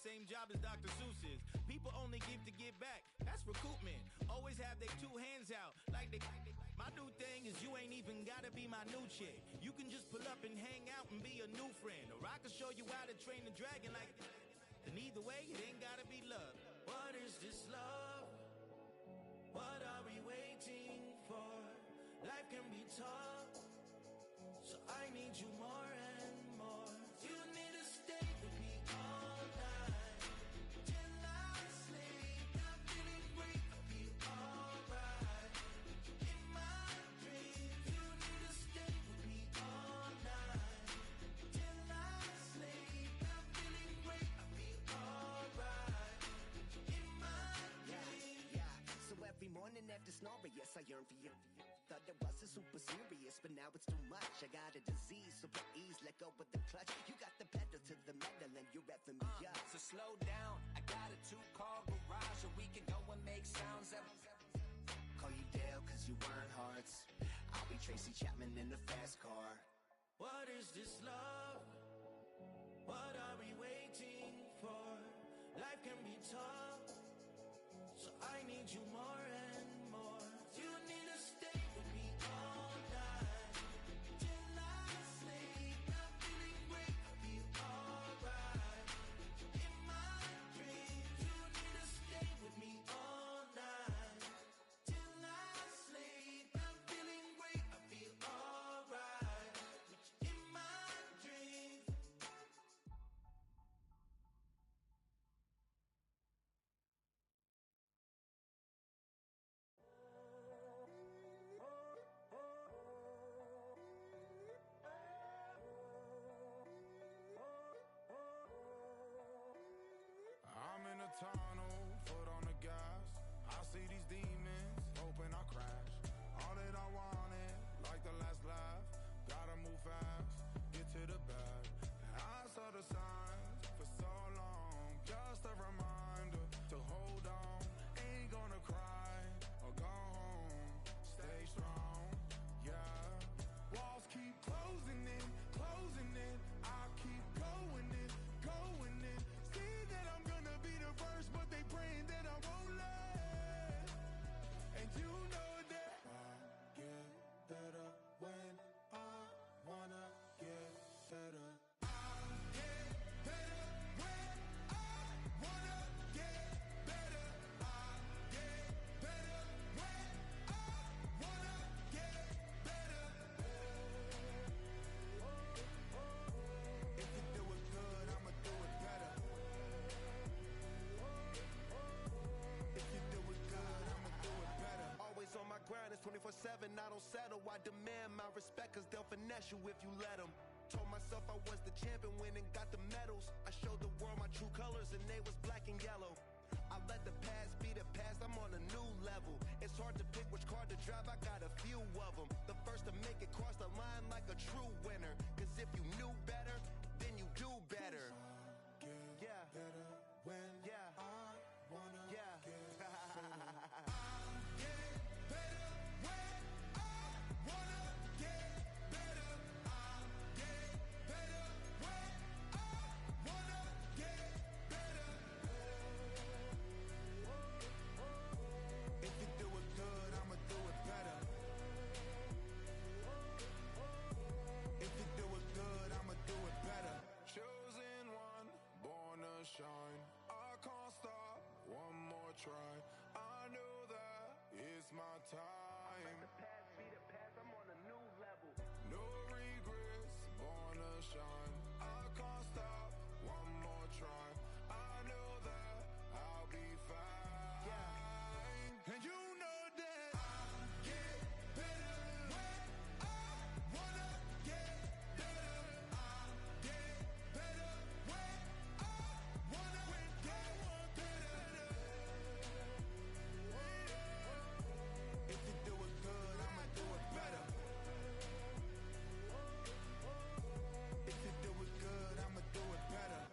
same job as Dr. Seuss's. People only give to give back. That's recoupment. Always have their two hands out. Like they. My new thing is you ain't even gotta be my new chick. You can just pull up and hang out and be a new friend. Or I can show you how to train the dragon like. And either way, it ain't gotta be love. What is this love? What are we waiting for? Life can be tough, so I need you more and more. You need to stay with me all night till I sleep. I'm feeling great, I feel alright. In my dreams, you need to stay with me all night till I sleep. I'm feeling great, I feel alright. In my dreams. Yeah. So every morning after snoring, yes, I yearn for you. Thought it wasn't super serious, but now it's too much. I got a disease, so please let go with the clutch. You got the pedal to the metal and you're revving me up. So slow down, I got a 2-car garage, or we can go and make sounds of. Call you Dale, cause you weren't hearts. I'll be Tracy Chapman in the fast car. What is this love? What are we waiting for? Life can be tough, so I need you more and more. You need to stay with me all night till I sleep. I'm feeling great, I feel alright. In my dreams, you need to stay with me all night till I sleep. I'm feeling great, I feel alright. In my dreams. I'm in a tunnel, foot on the gas. I see these demons, hoping I crash. All that I wanted, like the last laugh. Gotta move fast, get to the bag. I saw the signs for so long, just a reminder to hold on. Ain't gonna cry or go home. Stay strong, yeah. Walls keep closing in, closing in. I keep going in, going in. See that I'm gonna be the first, but they praying that I won't let. And you know that I get better when I wanna get better. I get better when I wanna get better. I get better when I wanna get better. If you do it good, I'ma do it better. If you do it good, I'ma do it better. Always on my grind, it's 24/7, I don't settle. I demand my respect, cause they'll finesse you if you let them. Told myself I was the champion, went and got the medals. I showed the world my true colors and they was black and yellow. I let the past be the past, I'm on a new level. It's hard to pick which car to drive, I got a few of them. The first to make it cross the line like a true winner. Cause if you knew better, then you do better. Yeah. Better when Yeah. I wanna Yeah. get better. I get better when I wanna get better. I get better when I wanna get better. If you do it good, I'ma do it better. If you do it good, I'ma do it better. Chosen one, born to shine. I can't stop, one more try. I know that it's my time. The past be the past, I'm on a new level. No regrets, born to shine. I can't stop, one more try. I know that I'll be fine. Yeah. And you know that I get better when I wanna get better. I get better when I wanna get better. If you do it good, I'ma do it better. If you do it good, I'ma do it better.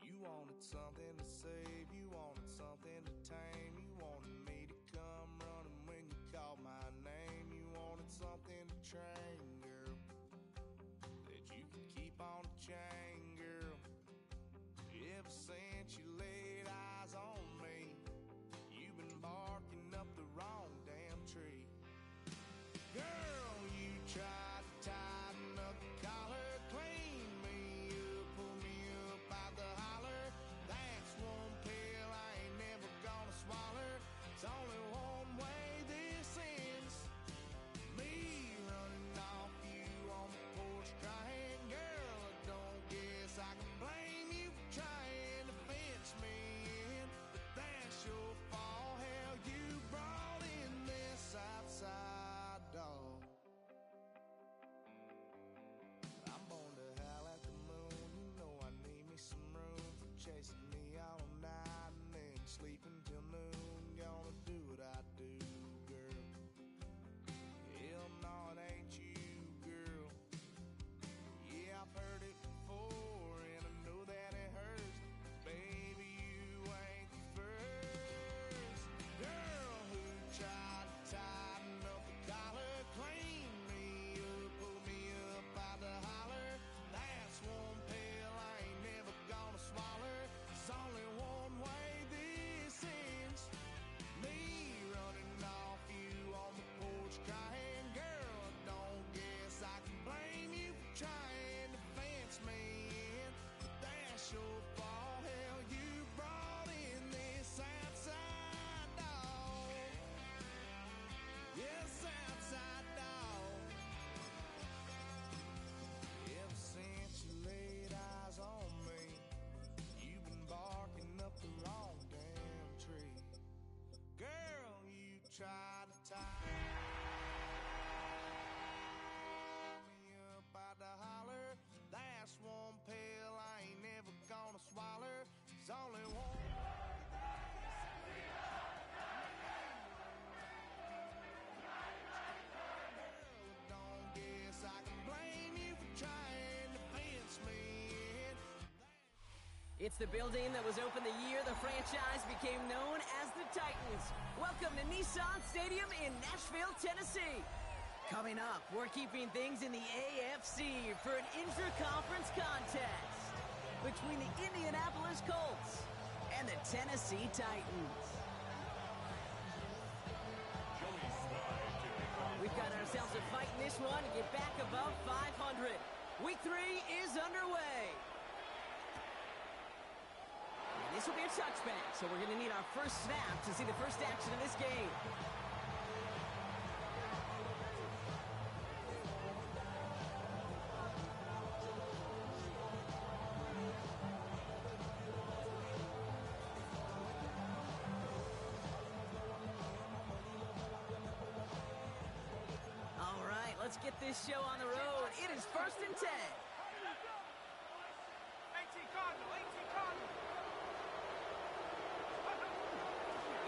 You wanted something to save, you wanted something to tame, you wanted me to come running when you called my name, you wanted something to train It's the building that was opened the year the franchise became known as the Titans. Welcome to Nissan Stadium in Nashville, Tennessee. Coming up, we're keeping things in the AFC for an intra-conference contest between the Indianapolis Colts and the Tennessee Titans. We've got ourselves a fight in this one to get back above 500. Week 3 is underway. And this will be a touchback, so we're going to need our first snap to see the first action of this game. All right, let's get this show on the road. It is 1st and 10.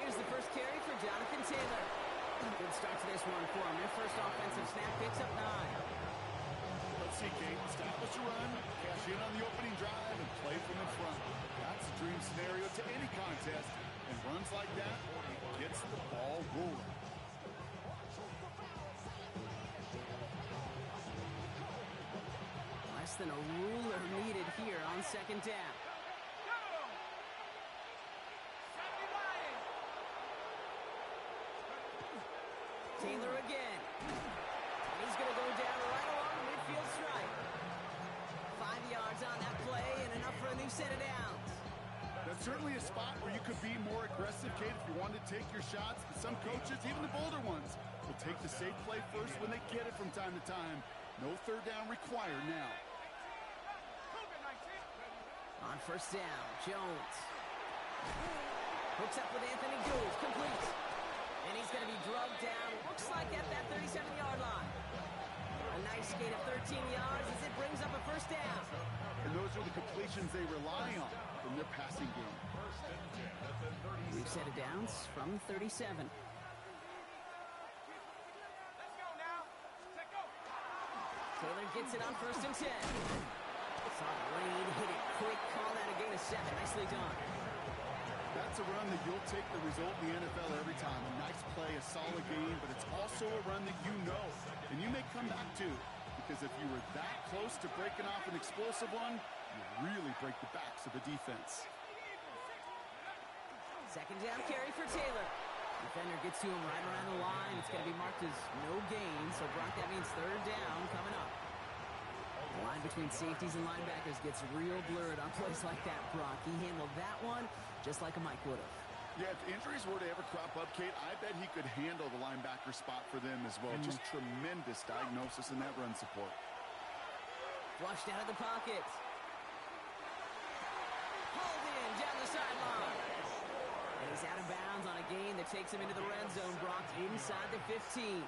Here's the first carry for Jonathan Taylor. Good start to this one for him. Their first offensive snap picks up 9. Let's see, Kate. Establish a run, cash in on the opening drive, and play from in front. That's a dream scenario to any contest, and runs like that gets the ball rolling. Less than a ruler needed here on 2nd down. Taylor again. And he's going to go down right along the midfield stripe. 5 yards on that play and enough for a new set of downs. That's certainly a spot where you could be more aggressive, Kate, if you wanted to take your shots. But some coaches, even the bolder ones, will take the safe play first when they get it from time to time. No 3rd down required now. On 1st down, Jones hooks up with Anthony Gould, complete. And he's going to be drugged down, looks like at that 37-yard line. A nice gain of 13 yards as it brings up a 1st down. And those are the completions they rely on from their passing game. We've set of downs from 37. Taylor gets it on 1st and 10. Saw the lane, hit it quick, call that a gain of 7. Nicely done. That's a run that you'll take the result in the NFL every time. A nice play, a solid game, but it's also a run that you know, and you may come back to. Because if you were that close to breaking off an explosive one, you really break the backs of the defense. 2nd down carry for Taylor. Defender gets to him right around the line. It's going to be marked as no gain, so Brock, that means 3rd down coming up. The line between safeties and linebackers gets real blurred on plays like that, Brock. He handled that one just like a Mike would have. Yeah, if injuries were to ever crop up, Kate, I bet he could handle the linebacker spot for them as well. Just tremendous diagnosis in that run support. Flushed out of the pocket. Pulled in down the sideline. And he's out of bounds on a gain that takes him into the red zone. Brock inside the 15.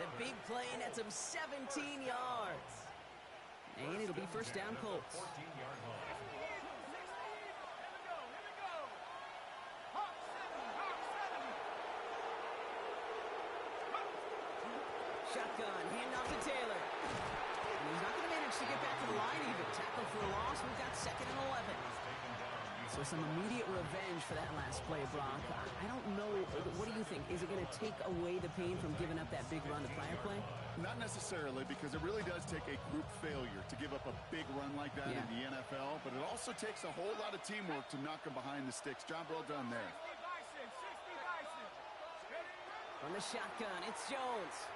The big play nets him 17 yards. And it'll be 1st down Colts. Shotgun, handoff to Taylor. And he's not going to manage to get back to the line even. Tackle for a loss. We've got 2nd and 11. So some immediate revenge for that last play, Brock. I don't know. What do you think? Is it going to take away the pain from giving up that big run the prior play? Not necessarily, because it really does take a group failure to give up a big run like that in the NFL. But it also takes a whole lot of teamwork to knock him behind the sticks. Job well done there. From the shotgun, it's Jones.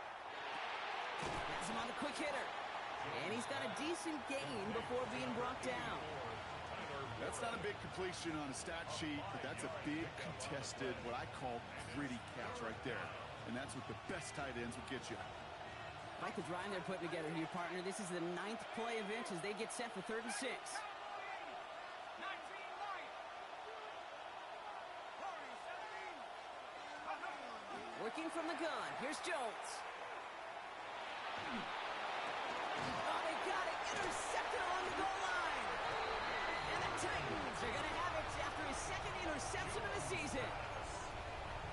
Has him on the quick hitter. And he's got a decent gain before being brought down. That's not a big completion on a stat sheet, but that's a big contested, what I call gritty catch right there. And that's what the best tight ends will get you. Like the drive they're putting together here, partner. This is the 9th play of inch as they get set for 3rd and 6. Working from the gun. Here's Jones. Oh, they got it. Intercepted on the goal line. And the Titans are going to have it after his 2nd interception of the season.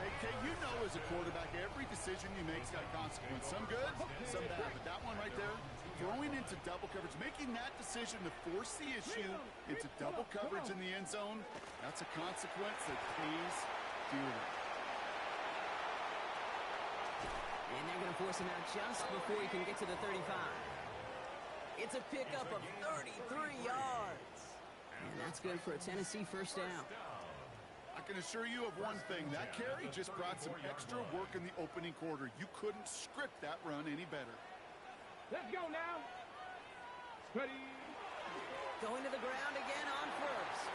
Hey, Kay, you know as a quarterback, every decision you make's got consequence. Some good, some bad. But that one right there, throwing into double coverage, making that decision to force the issue into double coverage in the end zone, that's a consequence that pays dearly. And they're going to force him out just before he can get to the 35. It's a pickup of 33 yards. And that's good for a Tennessee first down. I can assure you of one thing. That carry just brought some extra work in the opening quarter. You couldn't script that run any better. Let's go now. Ready. Going to the ground again on first.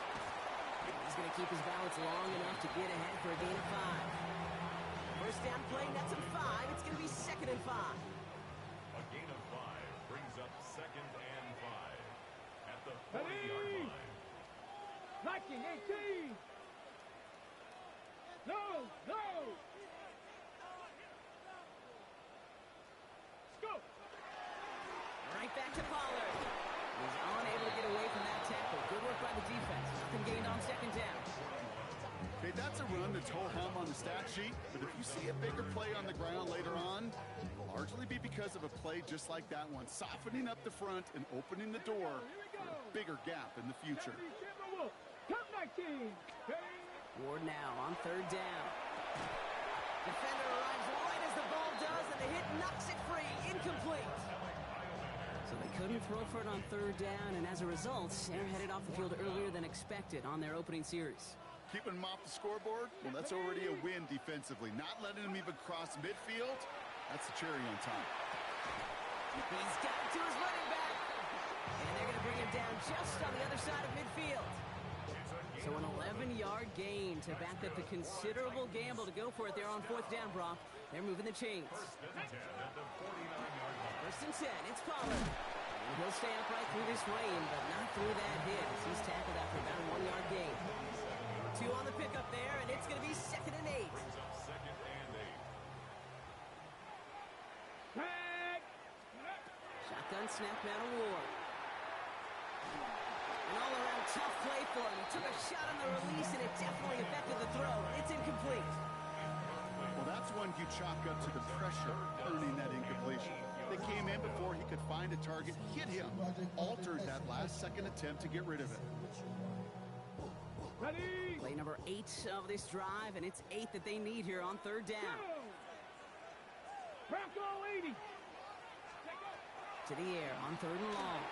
He's going to keep his balance long enough to get ahead for a gain of 5. First down play, nets him 5. It's going to be 2nd and 5. A gain of 5 brings up 2nd and 5 at the 40-yard line. Liking 18. No. Go. Right back to Pollard. He's unable to get away from that tackle. Good work by the defense. Nothing gained on 2nd down. Okay, that's a run that's ho-hum on the stat sheet, but if you see a bigger play on the ground later on, it'll largely be because of a play just like that one, softening up the front and opening the door for a bigger gap in the future. Come 19. Ward now on 3rd down. Defender arrives right as the ball does, and the hit knocks it free. Incomplete. So they couldn't throw for it on 3rd down, and as a result, they're headed off the field earlier than expected on their opening series. Keeping them off the scoreboard? Well, that's already a win defensively. Not letting them even cross midfield, that's the cherry on top. He's got it to his running back. And they're going to bring him down just on the other side of midfield. So an 11-yard gain to back up the considerable gamble to go for it there on 4th down, Brock. They're moving the chains. First and 10, it's Pollard. And he'll stay upright through this rain, but not through that hit as he's tackled after about a 1-yard gain. 2 on the pickup there, and it's going to be 2nd and 8. Shotgun snap now to Ward. An all-around tough play for him. He took a shot on the release, and it definitely affected the throw. It's incomplete. Well, that's one you chalk up to the pressure earning that incompletion. They came in before he could find a target, hit him, altered that last-second attempt to get rid of it. Ready. Play number 8 of this drive, and it's 8 that they need here on 3rd down. Bronco 80. To the air on 3rd and long.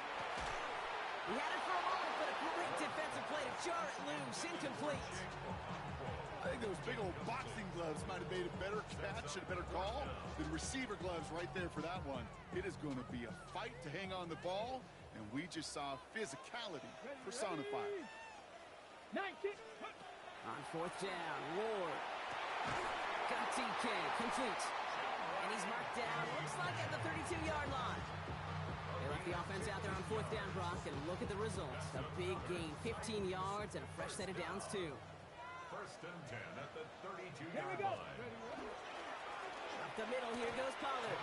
He had it for a moment, but a great defensive play to jar it loose. Incomplete. I think those big old boxing gloves might have made a better catch and a better call than receiver gloves right there for that one. It is going to be a fight to hang on the ball, and we just saw physicality personified. 19. On 4th down, Ward. Got TK, complete. And he's marked down, looks like at the 32-yard line. They left the offense out there on 4th down, Brock, and look at the results. A big gain, 15 yards, and a fresh set of downs, too. 1st and 10 at the 32-yard Here we go. line. Up the middle, here goes Pollard.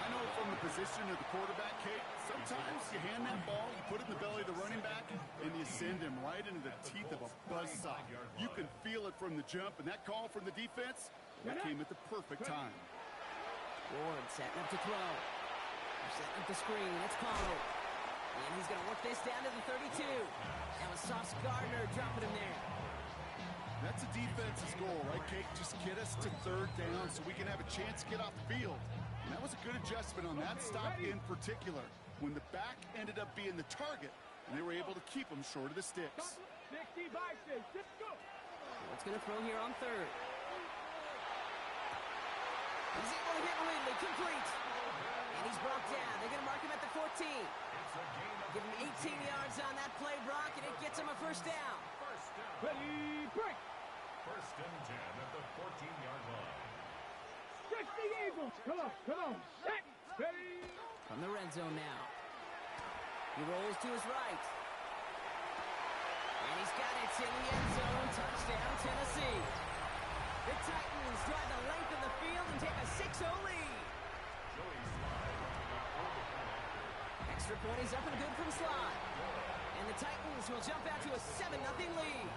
I know from the position of the quarterback, Kate, sometimes you hand that ball, you put it in the belly of the running back, and you send him right into the teeth of a buzzsaw. You can feel it from the jump, and that call from the defense, that came at the perfect time. Ward setting up to throw. They're setting up the screen. It's Pollard. And he's going to work this down to the 32. That was Sauce Gardner dropping him there. That's a defense's goal, right, Kate? Just get us to 3rd down so we can have a chance to get off the field. And that was a good adjustment on that stop in particular, when the back ended up being the target, and they were able to keep him short of the sticks. 60 by 6. Let's go. What's going to throw here on 3rd? He's able to hit Ridley, complete. And he's brought down. They're going to mark him at the 14. Give him 18 yards on that play, Brock, and it gets him a 1st down. Ready, break. 1st and 10 at the 14-yard line. 60 Eagles. Come on. Set. Ready. From the red zone now. He rolls to his right. And he's got it in the end zone. Touchdown, Tennessee. The Titans drive the length of the field and take a 6-0 lead. Extra point is up and good from Slide. And the Titans will jump out to a 7-0 lead.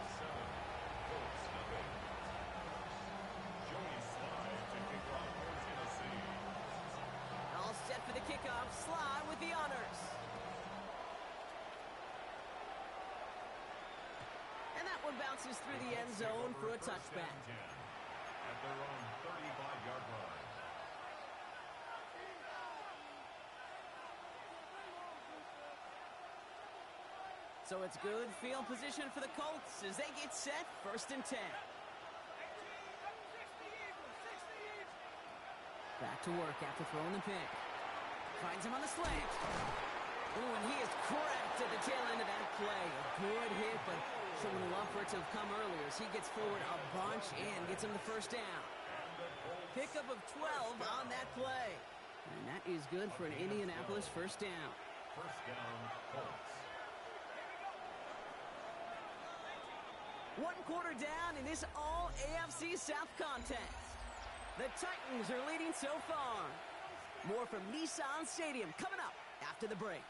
All set for the kick. kickoff. Sly with the honors. And that one bounces through the end zone for a touchback. At their own 35-yard line. So it's good field position for the Colts as they get set, 1st and 10. Back to work after throwing the pick. Finds him on the slant. Oh, and he is cracked at the tail end of that play. A good hit, but someone would love for it to have come earlier as he gets forward a bunch and gets him the first down. Pickup of 12 on that play. And that is good for an Indianapolis first down. First down, Colts. 1 quarter down in this all-AFC South contest. The Titans are leading so far. More from Nissan Stadium coming up after the break.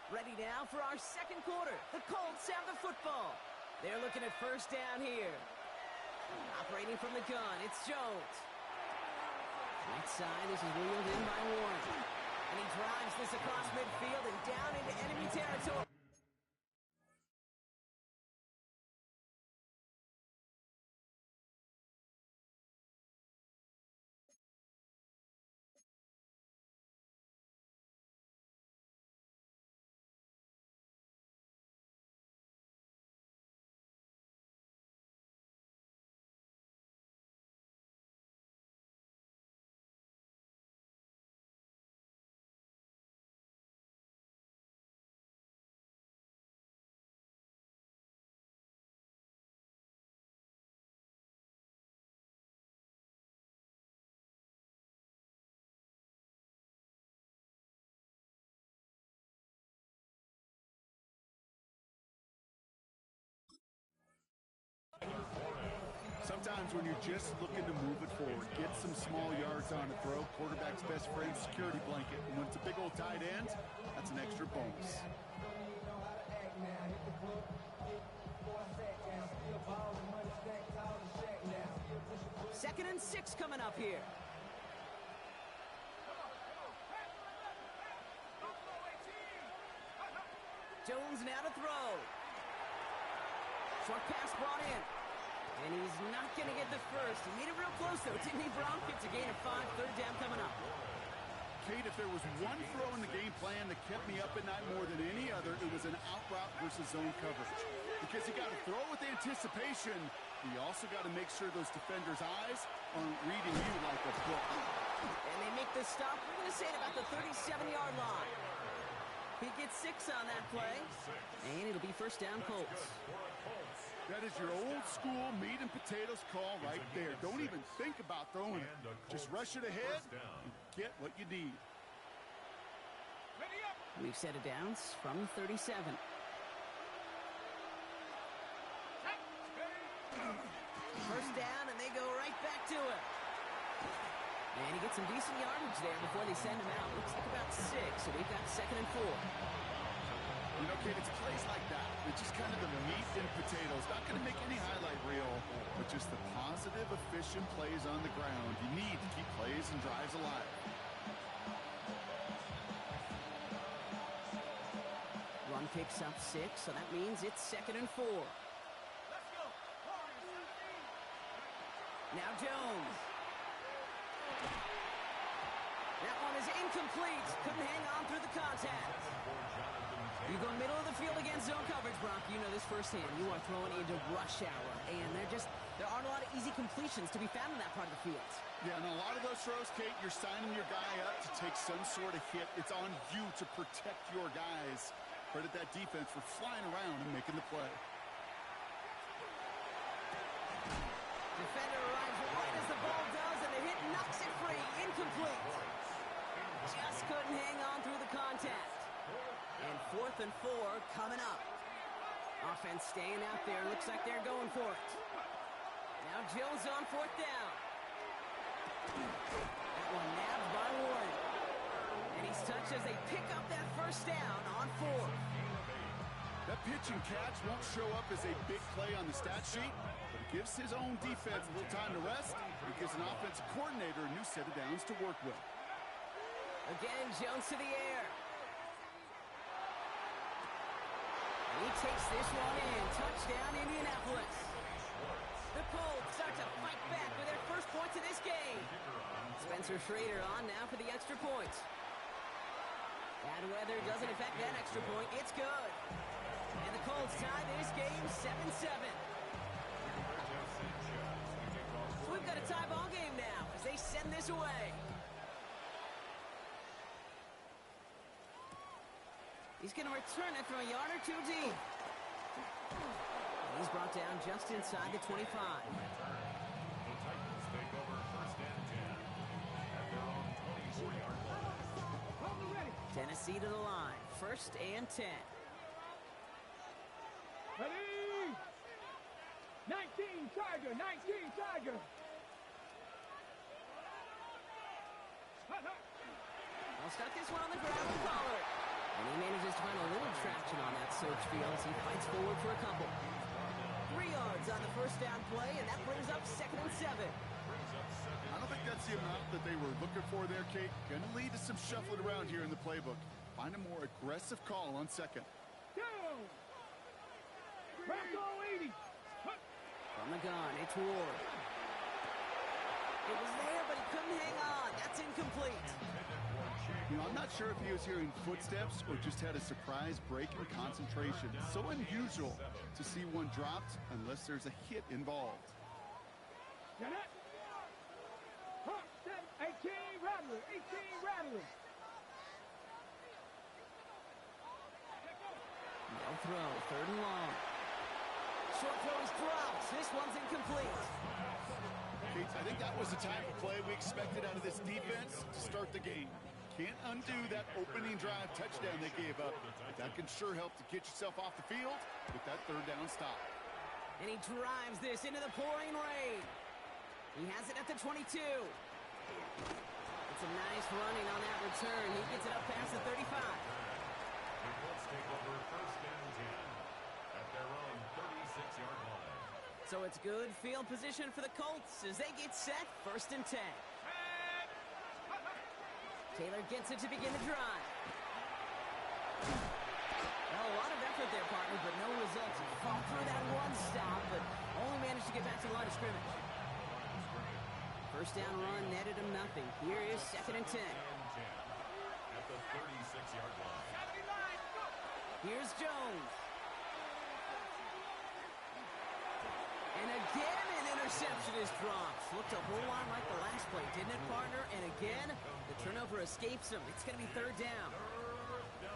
Ready now for our second quarter. The Colts have the football. They're looking at first down here. Operating from the gun, it's Jones. Right side, this is wheeled in by Warren. And he drives this across midfield and down into enemy territory. Sometimes when you're just looking to move it forward, get some small yards on a throw, quarterback's best friend, security blanket. And when it's a big old tight end, that's an extra bonus. Second and 6 coming up here. Jones now to throw. Short pass brought in. And he's not going to get the first. He made it real close, though, didn't he, Brown? Gets a gain of 5, third down coming up. Kate, if there was one throw in the game plan that kept me up at night more than any other, it was an out route versus zone coverage. Because you got to throw with anticipation. You also got to make sure those defenders' eyes aren't reading you like a book. And they make the stop, we're going to say at about the 37-yard line. He gets 6 on that play. And it'll be first down Colts. That is your old school meat and potatoes call right there. Don't even think about throwing it. Just rush it ahead and get what you need. We've set it down from 37. First down, and they go right back to it. And he gets some decent yardage there before they send him out. Looks like about 6, so we've got second and 4. You know, Kate, it's plays like that. It's just kind of the meat and potatoes. Not going to make any highlight reel, but just the positive, efficient plays on the ground. You need to keep plays and drives alive. Run picks up 6, so that means it's second and 4. Now Jones. That one is incomplete. Couldn't hang on through the contact. You go middle of the field against zone coverage, Brock. You know this firsthand. You are throwing into rush hour, and there aren't a lot of easy completions to be found in that part of the field. Yeah, and a lot of those throws, Kate, you're signing your guy up to take some sort of hit. It's on you to protect your guys. Credit that defense for flying around and making the play. Defender arrives right as the ball does, and the hit knocks it free. Incomplete. Just couldn't hang on through the contact. And 4th and 4 coming up. Offense staying out there. Looks like they're going for it. Now Jones on 4th down. That one nabbed by Warren. And he's touched as they pick up that first down on 4th. That pitch and catch won't show up as a big play on the stat sheet, but it gives his own defense a little time to rest. It gives an offensive coordinator a new set of downs to work with. Again, Jones to the air. And he takes this one in. Touchdown, Indianapolis. The Colts start to fight back with their first points of this game. Spencer Schrader on now for the extra point. Bad weather doesn't affect that extra point. It's good. And the Colts tie this game 7-7. So we've got a tie ball game now as they send this away. He's going to return it from a yard or two deep. And he's brought down just inside the 25. The Titans take over first and 10 at their own 24-yard line. Tennessee to the line. First and 10. Ready? 19 Tiger, 19 Tiger. I'll start this one on the ground with Pollard. And he manages to find a little traction on that search field as he fights forward for a couple. 3 yards on the first down play, and that brings up 2nd and 7. I don't think that's the amount that they were looking for there, Kate. Going to lead to some shuffling around here in the playbook. Find a more aggressive call on second. Bronco 80. From the gun, it's Ward. It was there, but he couldn't hang on. That's incomplete. You know, I'm not sure if he was hearing footsteps or just had a surprise break in concentration. It's so unusual to see one dropped unless there's a hit involved. Get it? 18 Rattler, 18 Rattler. No throw, 3rd and long. Short throw is dropped. This one's incomplete. Kate, I think that was the type of play we expected out of this defense to start the game. Can't undo that opening drive touchdown they gave up, but that can sure help to get yourself off the field with that 3rd down stop. And he drives this into the pouring rain. He has it at the 22. It's a nice running on that return. He gets it up past the 35. The Colts take over first and 10 at their own 36-yard line. So it's good field position for the Colts as they get set 1st and 10. Taylor gets it to begin the drive. Well, a lot of effort there, partner, but no results. He fought through that one stop, but only managed to get back to the line of scrimmage. First down run netted him nothing. Here is 2nd and 10. At the 36-yard line. Here's Jones. And again, an interception is dropped. Looked a whole lot like the last play, didn't it, partner? And again, the turnover escapes him. It's going to be 3rd down.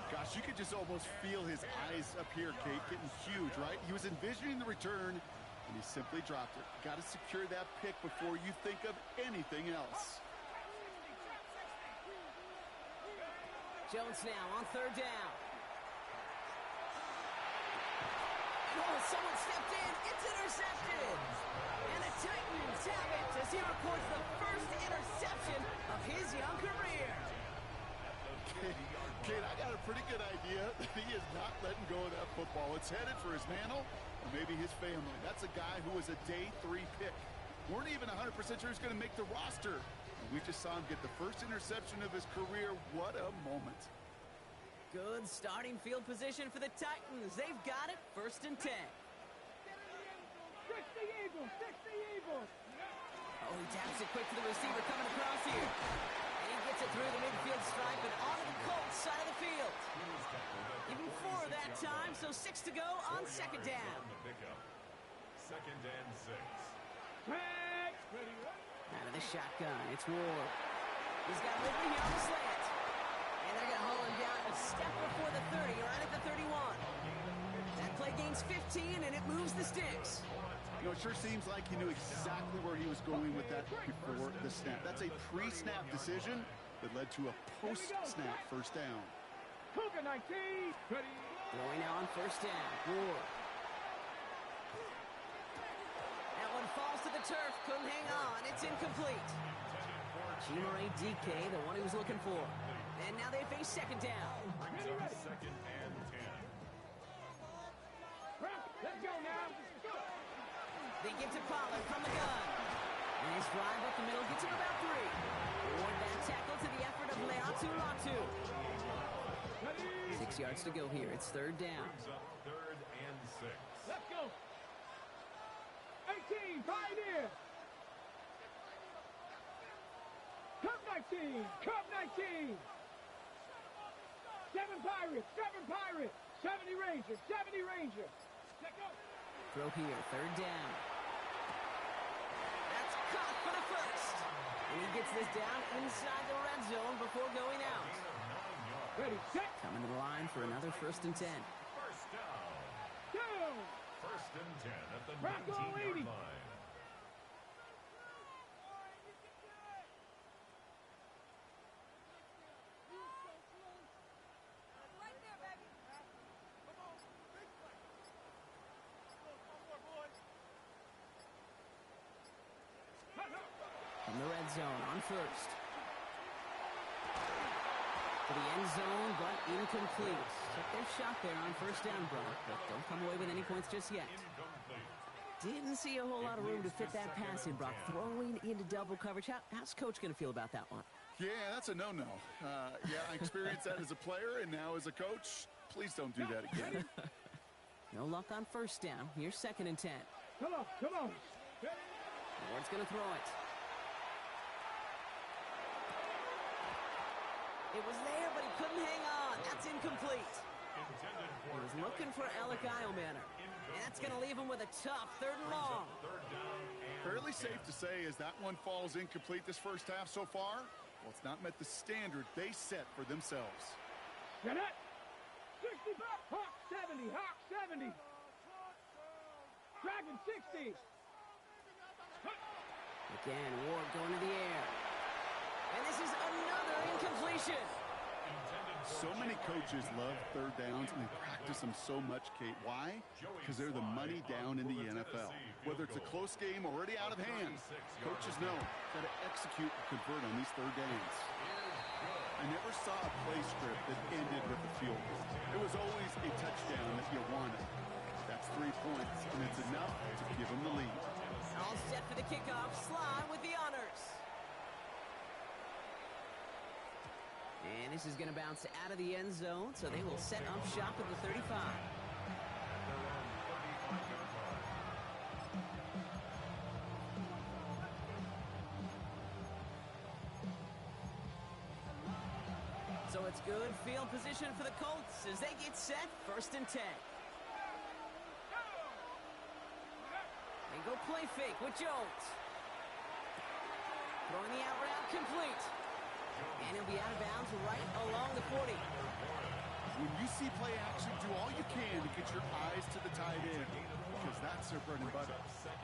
Gosh, you could just almost feel his eyes up here, Kate, getting huge, right? He was envisioning the return, and he simply dropped it. Got to secure that pick before you think of anything else. Jones now on 3rd down. Oh, someone stepped in. It's intercepted. And the Titans have it as he records the first interception of his young career. Kate, I got a pretty good idea that he is not letting go of that football. It's headed for his mantle or maybe his family. That's a guy who was a day 3 pick. Weren't even 100% sure he's going to make the roster. And we just saw him get the first interception of his career. What a moment. Good starting field position for the Titans. They've got it 1st and 10. 60 Eagles, 60 Eagles. Oh, he taps it quick to the receiver coming across here. And he gets it through the midfield stripe and onto the Colts side of the field. Even 4 that time, so 6 to go on 2nd down. 2nd and 6. Out of the shotgun, it's Ward. He's got Ridley here on the slant. And they're going to haul him down a step before the 30, right at the 31. That play gains 15, and it moves the sticks. You know, it sure seems like he knew exactly where he was going with that before the snap. That's a pre-snap decision that led to a post-snap 1st down. Cougar 19. Throwing now on 1st down. Ward. That one falls to the turf. Couldn't hang on. It's incomplete. Chimere DK, the one he was looking for. And now they face 2nd down. Brings up 2nd and 10. Let's go now. They give to Pollard from the gun. Nice drive up the middle, gets him about 3. Award that tackle to the effort of Leatu Latu. 6 yards to go here. It's third down. Brings up 3rd and 6. Let's go. 18, Pioneer. Cup 19, Cup 19. 7 Pirates, 70 Rangers, 70 Rangers. Let's go. Throw here, third down. That's caught for the first. And he gets this down inside the red zone before going out. Ready, set. Coming to the line for another 1st and 10. First down. Down. 1st and 10 at the Bronco 19-yard 80. line. From the red zone on first. To the end zone, but incomplete. Took their shot there on first down, Brock, but don't come away with any points just yet. Didn't see a whole lot of room to fit that pass in, Brock. Throwing into double coverage. How's Coach going to feel about that one? Yeah, that's a no-no. Yeah, I experienced that as a player and now as a coach. Please don't do that again. No luck on first down. Here's 2nd and 10. Come on, come on. Ward's going to throw it. It was there, but he couldn't hang on. That's incomplete. He was looking for Alec Eilmanor. And that's going to leave him with a tough 3rd and long. Fairly safe to say as that one falls incomplete this first half so far, well, it's not met the standard they set for themselves. Get it. 65. Hawk 70. Hawk 70. Dragon 60. Again, Ward going to the air. And this is another incompletion. So many coaches love 3rd downs and they practice them so much, Kate. Why? Because they're the money down in the NFL. Whether it's a close game already out of hand, coaches know got to execute and convert on these 3rd downs. I never saw a play script that ended with a field goal. It was always a touchdown that you wanted. That's 3 points, and it's enough to give them the lead. All set for the kickoff. Slide with the honors. And this is going to bounce out of the end zone, so they will set up shop at the 35. So it's good field position for the Colts as they get set. 1st and 10. They go play fake with Jones. Throwing the out route complete. And he'll be out of bounds right along the 40. When you see play action, do all you can to get your eyes to the tight end, because that's their bread and butter.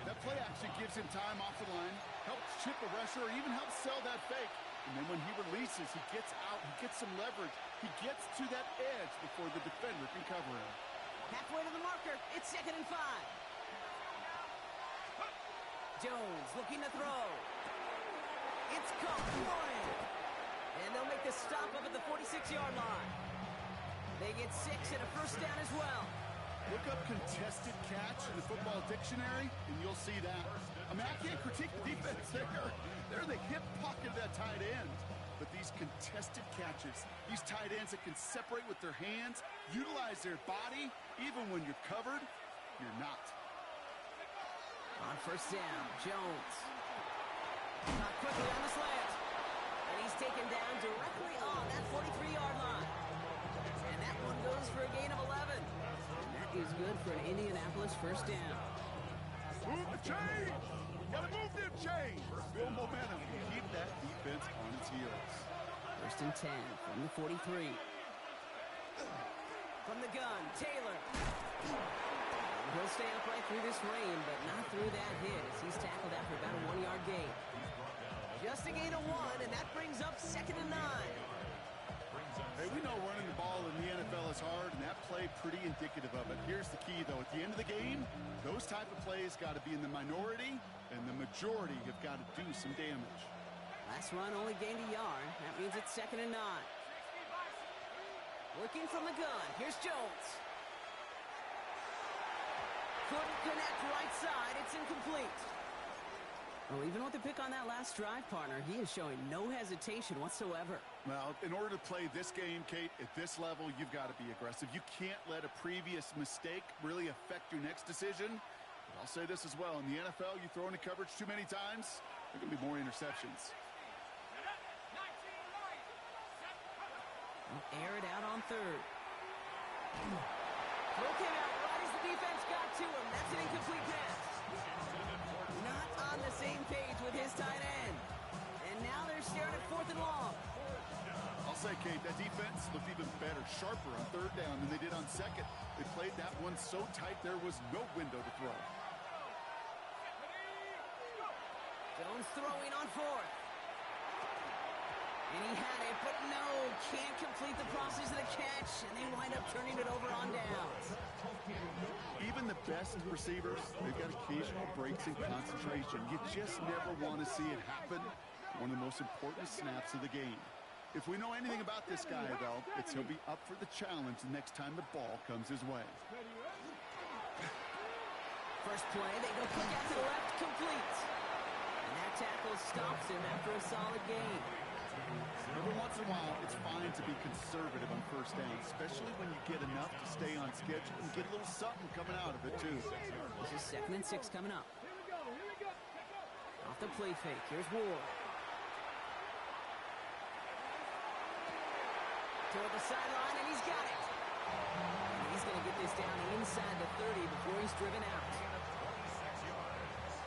That play action gives him time off the line, helps chip a rusher, or even helps sell that fake. And then when he releases, he gets out, he gets some leverage. He gets to that edge before the defender can cover him. Halfway to the marker, it's 2nd and 5. Jones looking to throw. It's caught. And they'll make the stop up at the 46-yard line. They get 6 and a first down as well. Look up contested catch in the football dictionary, and you'll see that. I mean, I can't critique the defense there. They're the hip pocket of that tight end. But these contested catches, these tight ends that can separate with their hands, utilize their body, even when you're covered, you're not. On first down, Jones. Not quickly on the slant. And he's taken down directly on that 43-yard line. And that one goes for a gain of 11. And that is good for an Indianapolis first down. Move the chains! Gotta move them chains! Build momentum and keep that defense on its heels. 1st and 10 from the 43. From the gun, Taylor. He'll stay upright through this rain, but not through that hit as he's tackled after about a 1-yard gain. Just a gain of 1, and that brings up 2nd and 9. Hey, we know running the ball in the NFL is hard, and that play pretty indicative of it. Here's the key, though. At the end of the game, those type of plays got to be in the minority, and the majority have got to do some damage. Last run only gained a yard. That means it's 2nd and 9. Working from the gun. Here's Jones. couldn't connect right side. It's incomplete. Well, even with the pick on that last drive, partner, he is showing no hesitation whatsoever. Well, in order to play this game, Kate, at this level, you've got to be aggressive. You can't let a previous mistake really affect your next decision. But I'll say this as well. In the NFL, you throw into coverage too many times, there are going to be more interceptions. Air it out on third. Throw came out right as the defense got to him. That's an incomplete pass. Not on the same page with his tight end. And now they're staring at 4th and long. I'll say, Kate, that defense looked even better, sharper on 3rd down than they did on 2nd. They played that one so tight there was no window to throw. Jones throwing on 4th. And he had it, but no, can't complete the process of the catch, and they wind up turning it over on downs. Even the best receivers, they've got occasional breaks in concentration. You just never want to see it happen. One of the most important snaps of the game. If we know anything about this guy, though, it's he'll be up for the challenge the next time the ball comes his way. First play, they go quick out to the left, complete. And that tackle stops him after a solid gain. Every once in a while, it's fine to be conservative on 1st down, especially when you get enough to stay on schedule and get a little something coming out of it, too. This is 2nd and 6 coming up. Off the play fake, here's Ward. Toward the sideline, and he's got it. And he's going to get this down inside the 30 before he's driven out.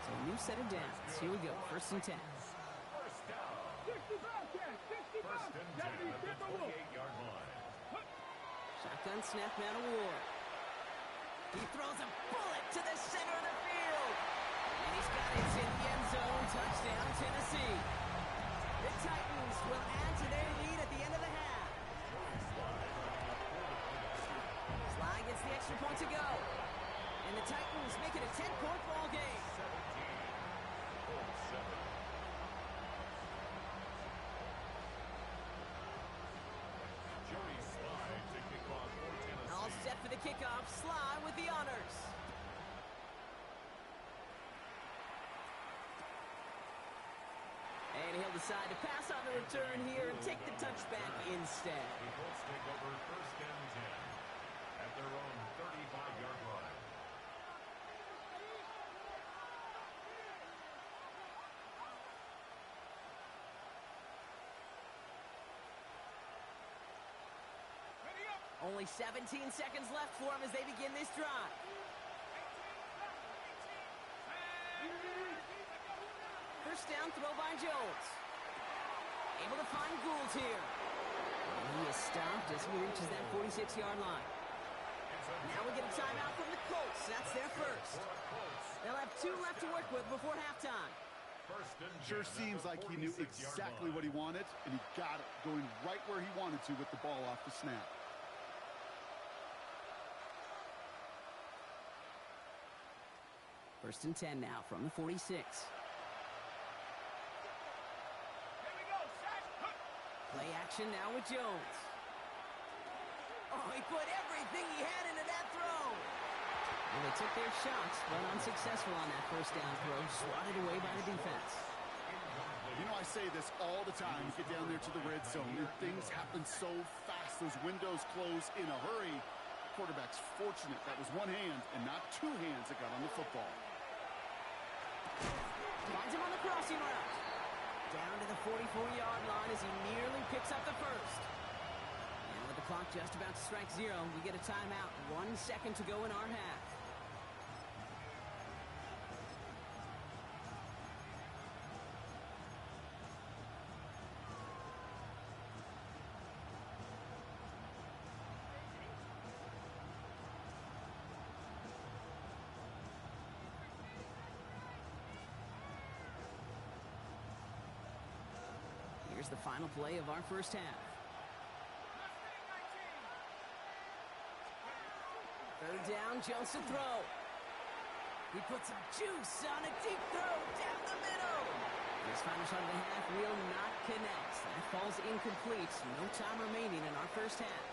So a new set of downs. Here we go, 1st and 10. Shotgun snap now to Ward. He throws a bullet to the center of the field. And he's got it in the end zone. Touchdown, Tennessee. The Titans will add to their lead at the end of the half. Sly gets the extra point to go. And the Titans make it a 10-point ball game. All set for the kickoff. Sly with the honors. And he'll decide to pass on the return here and take the touchback instead. The Colts take over 1st and 10 at their own 35-yard line. Only 17 seconds left for him as they begin this drive. First down throw by Jones. Able to find Gould here. And he is stopped as he reaches that 46-yard line. Now we get a timeout from the Colts. That's their first. They'll have 2 left to work with before halftime. Sure seems like he knew exactly what he wanted, and he got it, going right where he wanted to with the ball off the snap. First and 10 now from the 46. Play action now with Jones. Oh, he put everything he had into that throw. And they took their shots, but unsuccessful on that first down throw, swatted away by the defense. You know, I say this all the time. You get down there to the red zone, and things happen so fast. Those windows close in a hurry. Quarterback's fortunate that was one hand and not 2 hands that got on the football. Finds him on the crossing route. Down to the 44-yard line as he nearly picks up the first. And with the clock just about to strike 0, we get a timeout. 1 second to go in our half. Here's the final play of our first half. Third down, Jones to throw. He puts some juice on a deep throw down the middle. This final shot of the half will not connect. That falls incomplete. No time remaining in our first half.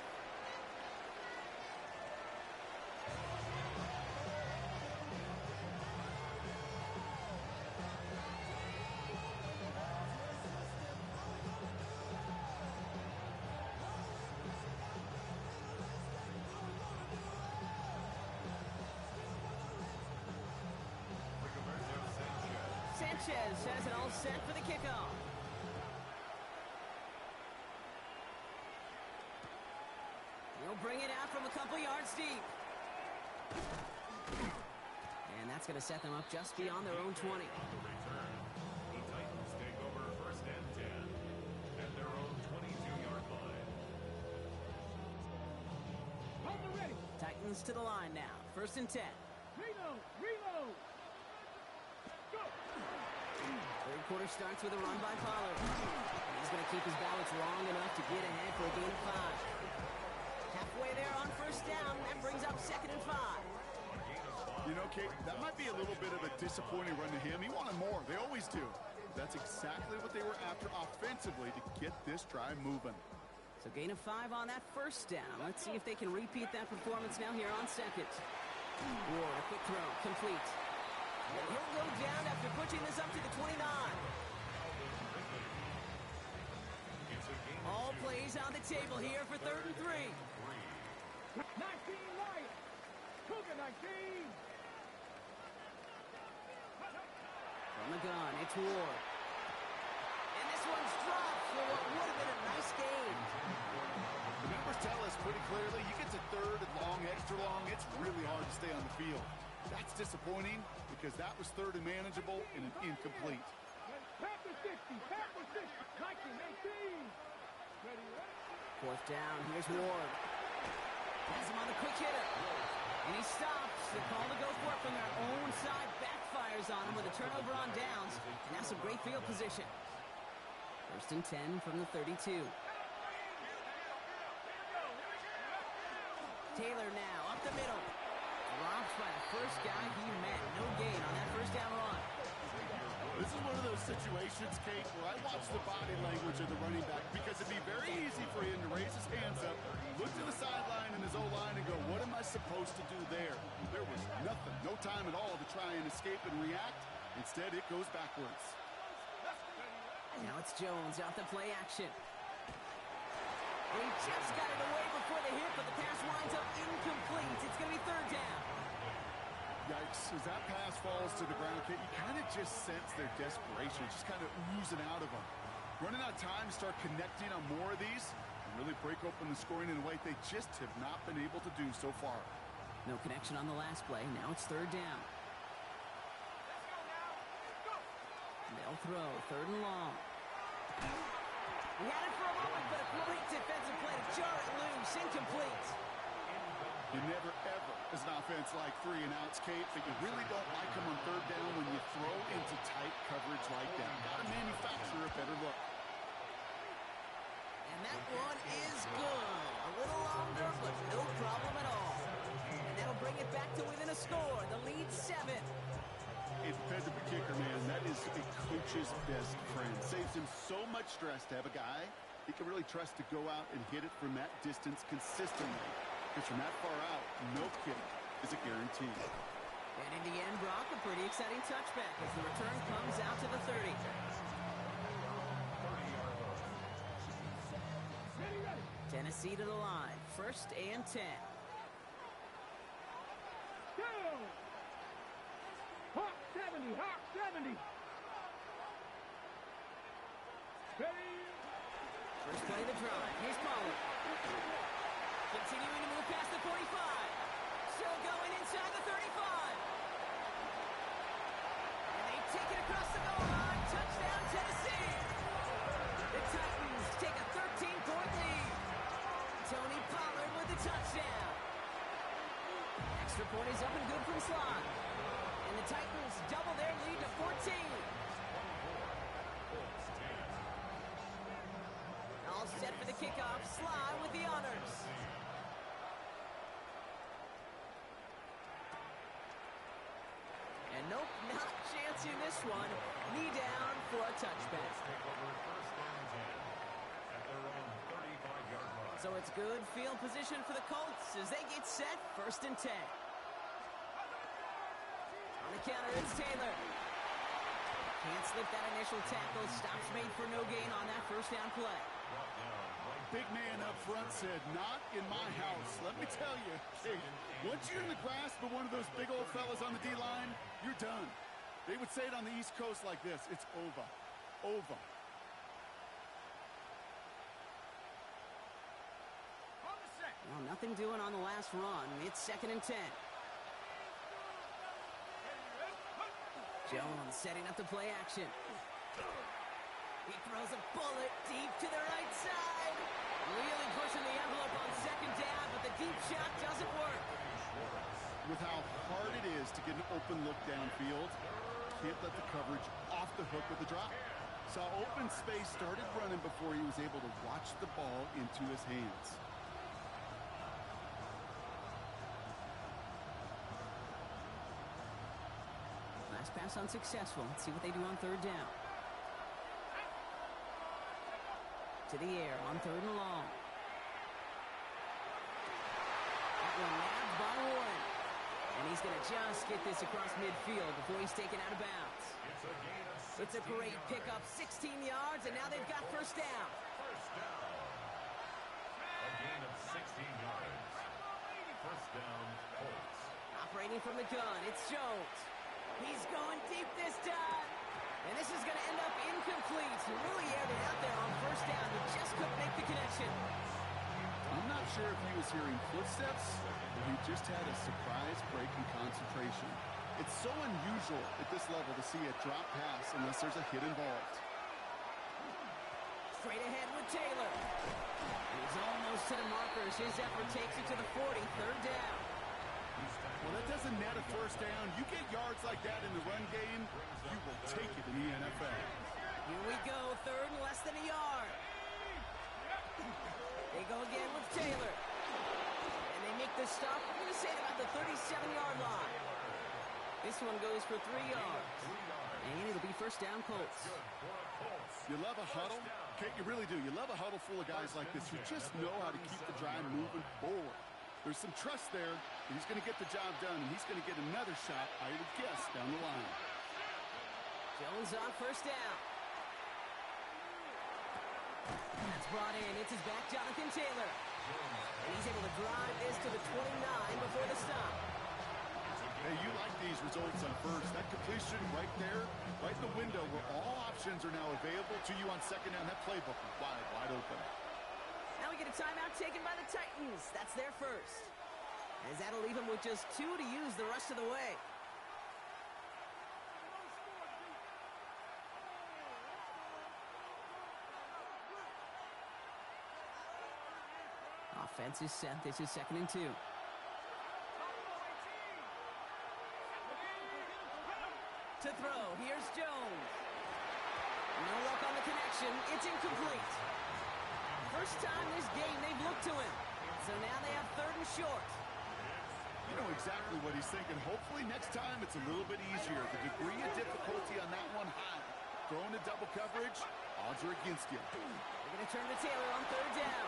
Sanchez has it all set for the kickoff. He'll bring it out from a couple yards deep. And that's going to set them up just beyond their own 20. Return. The Titans take over first and 10 at their own 22-yard line. Ready. Titans to the line now. First and 10. Reload. Go. Third quarter starts with a run by Pollard. He's going to keep his balance long enough to get ahead for a gain of 5. Halfway there on first down. That brings up 2nd and 5. You know, Kate, that might be a little bit of a disappointing run to him. He wanted more. They always do. That's exactly what they were after offensively to get this drive moving. So gain of 5 on that first down. Let's see if they can repeat that performance now here on second. Ward, a quick throw, complete. And he'll go down after pushing this up to the 29. All plays on the table here for 3rd and 3. 19 right. Cougar 19. From the gun, it's Ward. And this one's dropped for what would have been a nice gain. The numbers tell us pretty clearly, you get to 3rd and long, extra long, it's really hard to stay on the field. That's disappointing because that was 3rd and manageable and an incomplete. Pepper 60. 19. Ready. 4th down, here's Ward. Has him on the quick hitter. And he stops. The call to go for it from their own side backfires on him with a turnover on downs. And that's some great field position. First and 10 from the 32. Taylor now up the middle. Dropped by the first guy he met. No gain on that first down run. This is one of those situations, Kate, where I watch the body language of the running back because it'd be very easy for him to raise his hands up, look to the sideline and his O-line and go, what am I supposed to do there? There was nothing, no time at all to try and escape and react. Instead, it goes backwards. Now it's Jones out the play action. And he just got it away before the hit, but the pass winds up incomplete. It's going to be 3rd down. Yikes, as that pass falls to the ground, Kate, you kind of just sense their desperation, just kind of oozing out of them. Running out of time to start connecting on more of these and really break open the scoring in a way they just have not been able to do so far. No connection on the last play. Now it's 3rd down. They'll throw, 3rd and long. He had it for a moment, but a great defensive play to jar it loose, incomplete. You never, ever, as an offense, like 3 and outs, Kate, but you really don't like them on 3rd down when you throw into tight coverage like that. Got to manufacture a better look. And that one is good. A little longer, but no problem at all. And that'll bring it back to within a score. The lead 7. A dependable kicker, man, that is a coach's best friend. Saves him so much stress to have a guy he can really trust to go out and hit it from that distance consistently. Because from that far out, no kick is a guarantee. And in the end, Brock, a pretty exciting touchback as the return comes out to the 30. Tennessee to the line. First and 10. Go! Hawk 70. Ready. First play of the drive. Here's Pollard. Continuing to move past the 45. Still going inside the 35. And they take it across the goal line. Touchdown, Tennessee. The Titans take a 13-point lead. Tony Pollard with the touchdown. Extra point is up and good from Slot. And the Titans double their lead to 14. All set for the kickoff. Sly with the honors. And nope, not chancing this one. Knee down for a touchback. Take over first and 10 at their own 35-yard line. So it's good field position for the Colts as they get set. First and 10. On the counter, it's Taylor. Can't slip that initial tackle. Stops made for no gain on that first down play. Big man up front said, not in my house. Let me tell you, hey, once you're in the grasp of one of those big old fellas on the D-line, you're done. They would say it on the East Coast like this. It's over. Over. Well, nothing doing on the last run. It's 2nd and 10. Jones setting up the play action. He throws a bullet deep to the right side. Really pushing the envelope on 2nd down, but the deep shot doesn't work. With how hard it is to get an open look downfield, can't let the coverage off the hook with the drop. Saw open space, started running before he was able to watch the ball into his hands. Last pass unsuccessful. Let's see what they do on 3rd down. To the air on 3rd and long. That one nabbed by Warren. And he's going to just get this across midfield before he's taken out of bounds. It's a great pickup, 16 yards, and now they've got 1st down. First down. A gain of 16 yards. 1st down, Colts. Operating from the gun, it's Jones. He's going deep this time. And this is going to end up incomplete. He really aired it out there on 1st down, but just couldn't make the connection. I'm not sure if he was hearing footsteps or he just had a surprise break in concentration. It's so unusual at this level to see a drop pass unless there's a hit involved. Straight ahead with Taylor. He's almost to the markers. His effort takes it to the 40, 3rd down. Well, that doesn't net a 1st down. You get yards like that in the run game, you will take it in the NFL. Here we go, 3rd and less than a yard. They go again with Taylor. And they make the stop, I'm going to say about the 37-yard line. This one goes for 3 yards. And it'll be 1st down Colts. You love a huddle? Okay, you really do. You love a huddle full of guys like this who just know how to keep the drive moving forward. There's some trust there. He's going to get the job done, and he's going to get another shot, I would guess, down the line. Jones on 1st down. That's brought in. It's his back, Jonathan Taylor. And he's able to drive this to the 29 before the stop. Hey, you like these results on 1st. That completion right there, right in the window where all options are now available to you on 2nd down. That playbook is wide, wide open. Now we get a timeout taken by the Titans. That's their 1st. As that'll leave them with just 2 to use the rest of the way. Offense is set. This is 2nd and 2. To throw, here's Jones. No luck on the connection. It's incomplete. First time this game they've looked to him. So now they have 3rd and short. You know exactly what he's thinking. Hopefully next time it's a little bit easier. The degree of difficulty on that one high. Throwing to double coverage, odds are against you. They're going to turn to Taylor on 3rd down.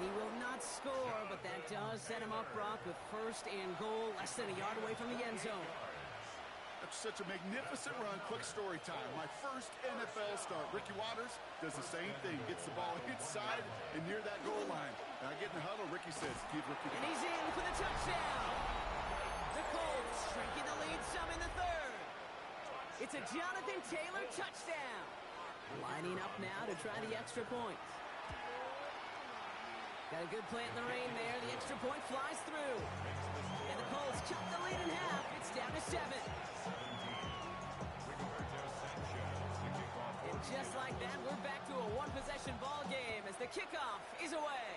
He will not score, but that does set him up, Brock, with 1st and goal, less than a yard away from the end zone. That's such a magnificent run. Quick story time. My 1st NFL start. Ricky Watters does the same thing. Gets the ball inside and near that goal line. And I get in the huddle. Ricky says, give Ricky. And he's in for the touchdown. The Colts shrinking the lead some in the 3rd. It's a Jonathan Taylor touchdown. Lining up now to try the extra point. Got a good play in the rain there. The extra point flies through. And the Colts cut the lead in half. It's down to 7. And just like that, we're back to a one-possession ball game as the kickoff is away.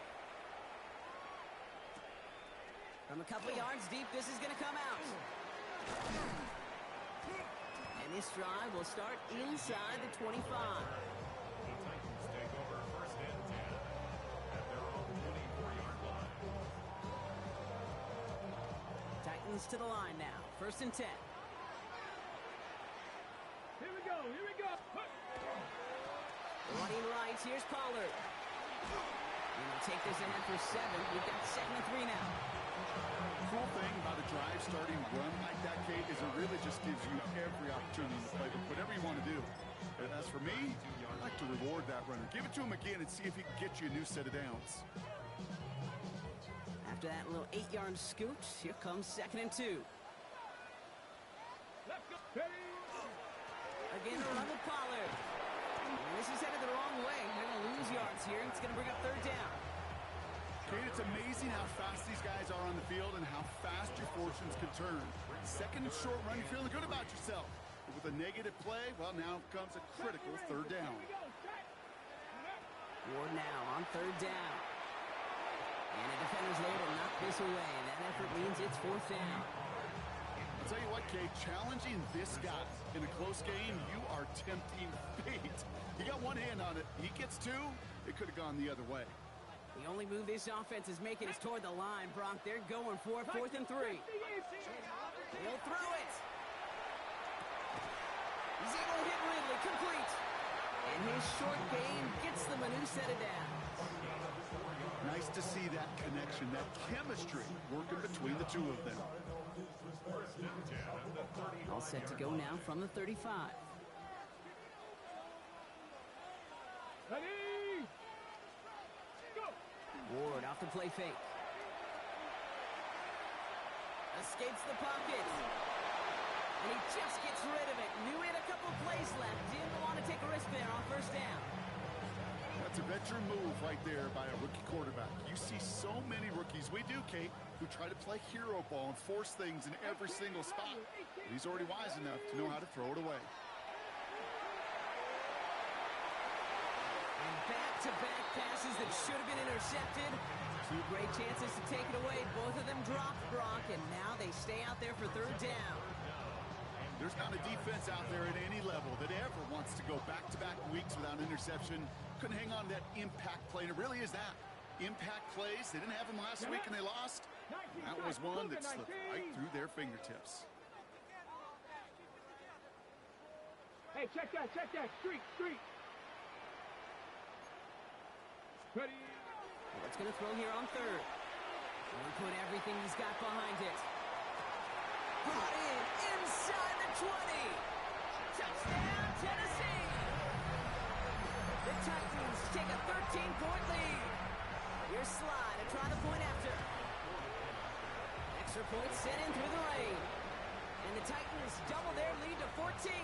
From a couple of yards deep, this is going to come out. And this drive will start inside the 25. The Titans take over 1st and 10 at their own 24-yard line. Titans to the line now. 1st and 10. Here we go, here we go. Running right, here's Pollard. And they'll take this ahead for 7. We've got 2nd and 3 now. The cool thing about a drive starting run like that, Kate, is it really just gives you every opportunity to play whatever you want to do. And as for me, I like to reward that runner. Give it to him again and see if he can get you a new set of downs. After that little 8-yard scoot, here comes 2nd and 2. Again, a run with Pollard. This is headed the wrong way. They're going to lose yards here. It's going to bring up third down. Kate, it's amazing how fast these guys are on the field and how fast your fortunes can turn. Second and short run, you're feeling good about yourself. But with a negative play, well, now comes a critical third down. Ward now on third down. And the defender's there to knock this away. That effort means it's fourth down. I'll tell you what, Kate, challenging this guy in a close game, you are tempting fate. You got one hand on it. He gets two. It could have gone the other way. The only move this offense is making is toward the line, Bronk. They're going for it, 4th and 3. He'll throw it. He's able to hit Ridley, complete. And his short gain gets them a new set of downs. Nice to see that connection, that chemistry working between the two of them. All set to go now from the 35. Ready? Go! Ward off the play fake. Escapes the pocket. And he just gets rid of it. Knew he had a couple plays left. Didn't want to take a risk there on first down. That's a veteran move right there by a rookie quarterback. You see so many rookies, we do, Kate, who try to play hero ball and force things in every single spot. But he's already wise enough to know how to throw it away. And back-to-back passes that should have been intercepted. Two great chances to take it away. Both of them dropped, Bronk, and now they stay out there for third down. There's not a defense out there at any level that ever wants to go back-to-back weeks without interception. Couldn't hang on to that impact play, and it really is that. Impact plays, they didn't have them last week and they lost. That was one that slipped right through their fingertips. Hey, check that, street. Ready? What's going to throw here on third? He'll put everything he's got behind it. Brought in inside the 20. Touchdown, Tennessee. The Titans take a 13-point lead. Here's Sly to try the point after. Extra point sent in through the lane. And the Titans double their lead to 14. 17.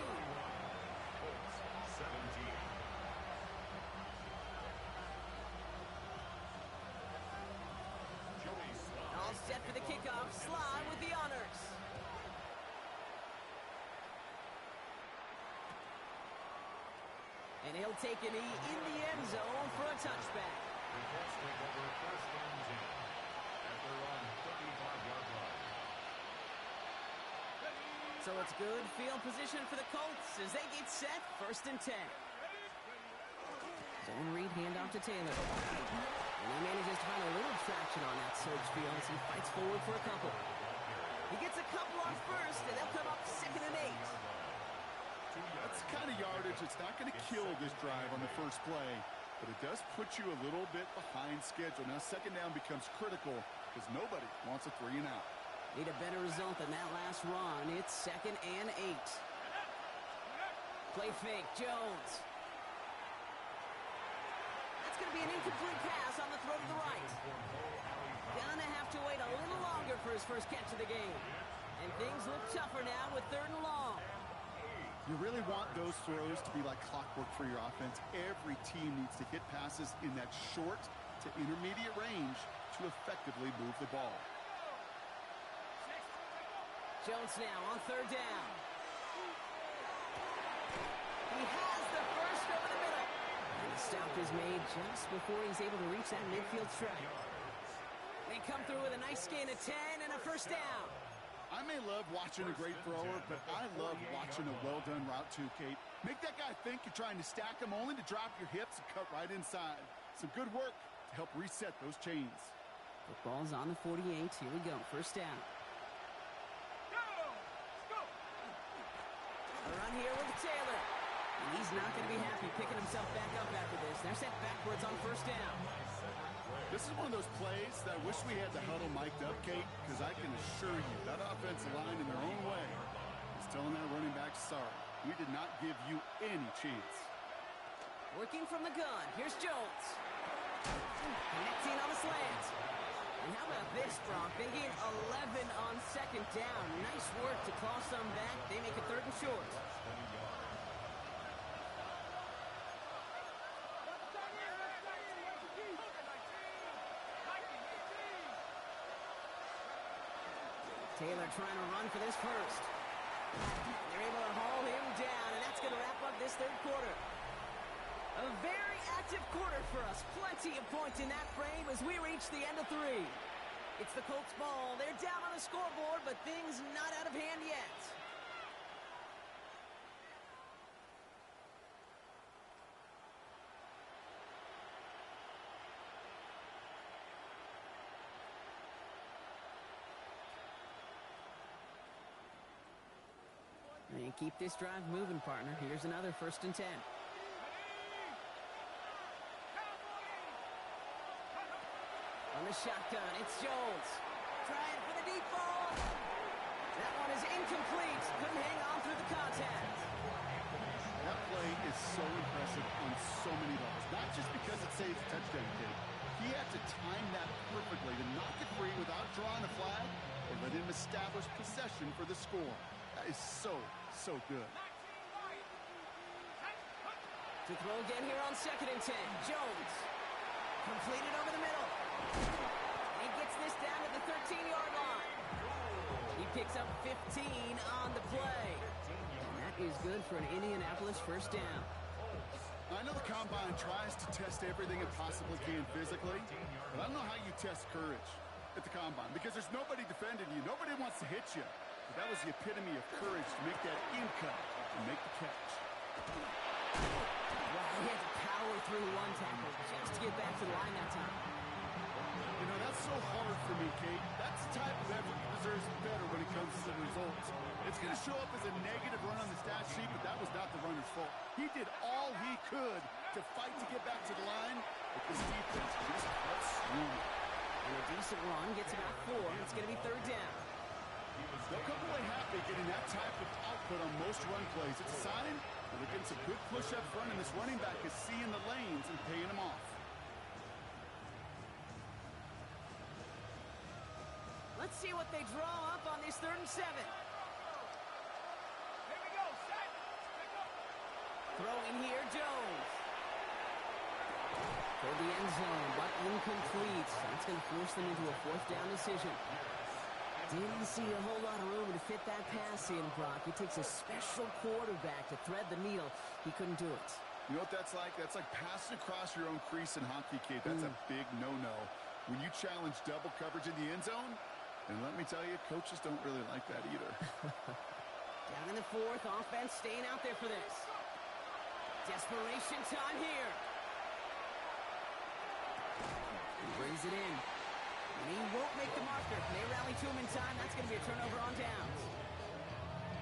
All set for the kickoff. Sly with the honors. And he'll take a knee in the end zone for a touchback. The Colts take over first and 10 at their own 35-yard line. So it's good field position for the Colts as they get set, first and 10. Zone read handoff to Taylor. And he manages to find a little traction on that surge field as he fights forward for a couple. He gets a couple on first, and they'll come up 2nd and 8. That's the kind of yardage that's not going to kill this drive on the first play, but it does put you a little bit behind schedule. Now, second down becomes critical because nobody wants a 3 and out. Need a better result than that last run. It's 2nd and 8. Play fake, Jones. That's going to be an incomplete pass on the throw to the right. Gonna have to wait a little longer for his first catch of the game. And things look tougher now with 3rd and long. You really want those throws to be like clockwork for your offense. Every team needs to hit passes in that short to intermediate range to effectively move the ball. Jones now on 3rd down. He has the first over the middle. And the stop is made just before he's able to reach that midfield strike. They come through with a nice gain of 10 and a first down. I may love watching a great thrower, but I love watching a well-done route too, Kate. Make that guy think you're trying to stack him only to drop your hips and cut right inside. Some good work to help reset those chains. Football's on the 48. Here we go. First down. Go! A run here with Taylor. And he's not going to be happy picking himself back up after this. They're set backwards on first down. This is one of those plays that I wish we had the huddle mic'd up, Kate, because I can assure you that offensive line in their own way is telling that running back, sorry, we did not give you any chance. Working from the gun. Here's Jones. Connecting on the slant. And how about this, Brock? They gain 11 on second down. Nice work to claw some back. They make it 3rd and short. Taylor trying to run for this first. They're able to haul him down, and that's going to wrap up this 3rd quarter. A very active quarter for us. Plenty of points in that frame as we reach the end of 3. It's the Colts ball. They're down on the scoreboard, but things not out of hand yet. And keep this drive moving, partner. Here's another 1st and 10. On the shotgun, it's Jones. Trying for the deep ball. That one is incomplete. Couldn't hang on through the contact. That play is so impressive on so many levels. Not just because it saves a touchdown kick. He had to time that perfectly to knock it free without drawing a flag or let him establish possession for the score. That is so good. To throw again here on 2nd and 10. Jones. Completed over the middle. He gets this down to the 13-yard line. He picks up 15 on the play. And that is good for an Indianapolis 1st down. I know the Combine tries to test everything it possibly can physically, but I don't know how you test courage at the Combine because there's nobody defending you. Nobody wants to hit you. But that was the epitome of courage to make that in cut and make the catch. Wow, he had to power through one tackle just to get back to the line that time. You know, that's so hard for me, Kate. That's the type of effort that deserves better when it comes to the results. It's going to show up as a negative run on the stat sheet, but that was not the runner's fault. He did all he could to fight to get back to the line, but this defense just kept swinging. And a decent run gets about 4. It's going to be 3rd down. They'll come away happy getting that type of output on most run plays. It's a sign that they're getting some good push up front, and this running back is seeing the lanes and paying them off. Let's see what they draw up on this 3rd and 7. Throwing here, Jones. For the end zone, but incomplete. That's going to force them into a 4th down decision. Didn't see a whole lot of room to fit that pass in, Brock. It takes a special quarterback to thread the needle. He couldn't do it. You know what that's like? That's like passing across your own crease in hockey, Kate. That's a big no-no. When you challenge double coverage in the end zone, and let me tell you, coaches don't really like that either. Down in the 4th, offense staying out there for this. Desperation time here. He brings it in. And he won't make the marker. They rally to him in time. That's going to be a turnover on downs.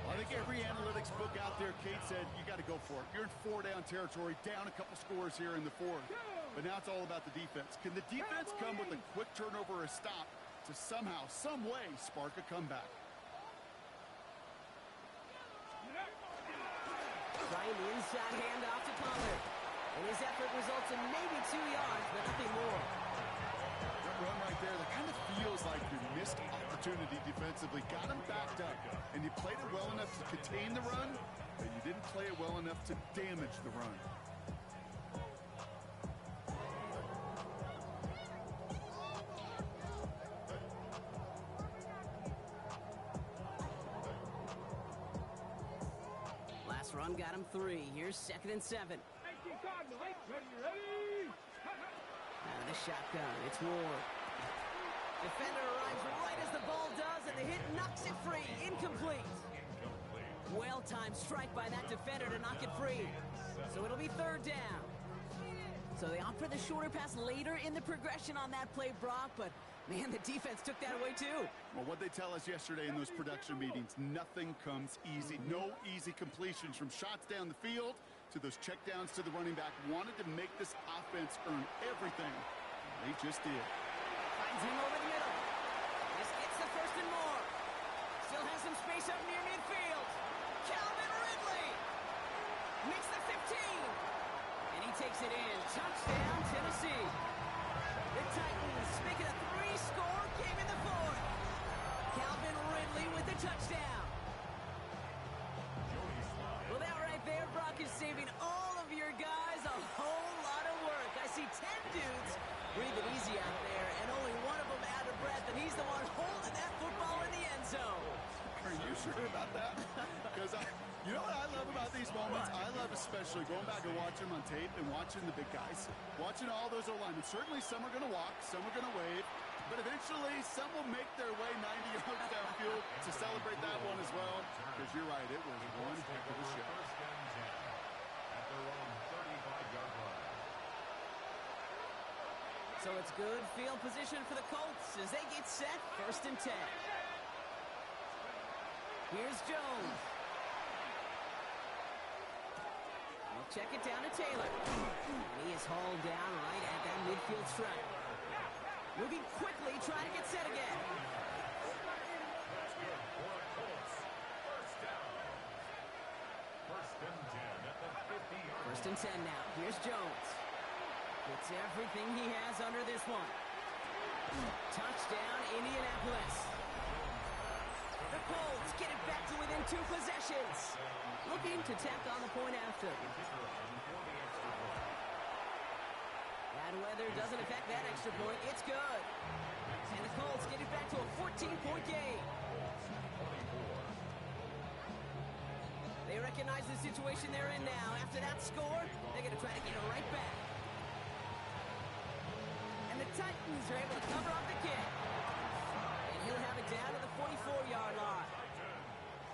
Well, I think every analytics book out there, Kate, said you got to go for it. You're in 4-down territory, down a couple scores here in the 4th. But now it's all about the defense. Can the defense come with a quick turnover or a stop to somehow, some way, spark a comeback? Trying the inside handoff to Pollard. And his effort results in maybe 2 yards, but nothing more. That run right there, that kind of feels like your missed opportunity defensively. Got him backed up, and you played it well enough to contain the run, but you didn't play it well enough to damage the run. Last run got him 3. Here's 2nd and 7. Out of the shotgun, it's Ward. Defender arrives right as the ball does, and the hit knocks it free. Incomplete. Well-timed strike by that defender to knock it free. So it'll be 3rd down. So they opt for the shorter pass later in the progression on that play, Brock, but man, the defense took that away too. Well, what they tell us yesterday in those production meetings, nothing comes easy. No easy completions from shots down the field to those checkdowns to the running back. Wanted to make this offense earn everything. They just did. Finds him over the middle. This gets the 1st and more. Still has some space up near midfield. Calvin Ridley makes the 15. And he takes it in. Touchdown, Tennessee. The Titans make it a 3-score dudes breathing easy out there, and only one of them out of breath, and he's the one holding that football in the end zone. Are you sure about that? Because you know what I love about these moments? I love especially going back and watching them on tape and watching the big guys. Watching all those O-linemen. Certainly some are going to walk, some are going to wave, but eventually some will make their way 90 yards downfield to celebrate that one as well. Because you're right, it was one heck of a show. First and 10 at their own 35-yard line. So it's good field position for the Colts as they get set, 1st and 10. Here's Jones. They'll check it down to Taylor. And he is hauled down right at that midfield stripe. Moving quickly, trying to get set again. That's good for the Colts. First down. First and 10 at the 50-yard line. 1st and 10 now. Here's Jones. Gets everything he has under this one. Touchdown, Indianapolis. The Colts get it back to within 2 possessions. Looking to tack on the point after. Bad weather doesn't affect that extra point. It's good. And the Colts get it back to a 14-point game. They recognize the situation they're in now. After that score, they're going to try to get it right back. And the Titans are able to cover up the kick. And he'll have it down to the 44-yard line.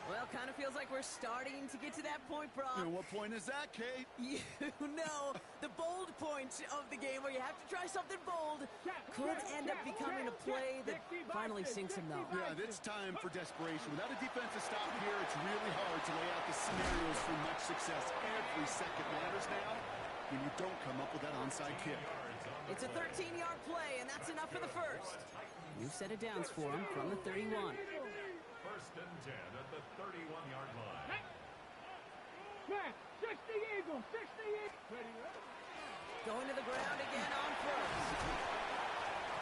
Well, kind of feels like we're starting to get to that point, Brock. And what point is that, Kate? You know, the bold point of the game where you have to try something bold could end up becoming a play that finally sinks him, though. Yeah, it's time for desperation. Without a defensive stop here, it's really hard to lay out the scenarios for much success. Every second matters now when you don't come up with that onside kick. It's a 13-yard play, and that's enough for the first. New set of downs for him from the 31. First and 10 at the 31-yard line. Man, 60 Eagles, 60 Eagles. Going to the ground again on first.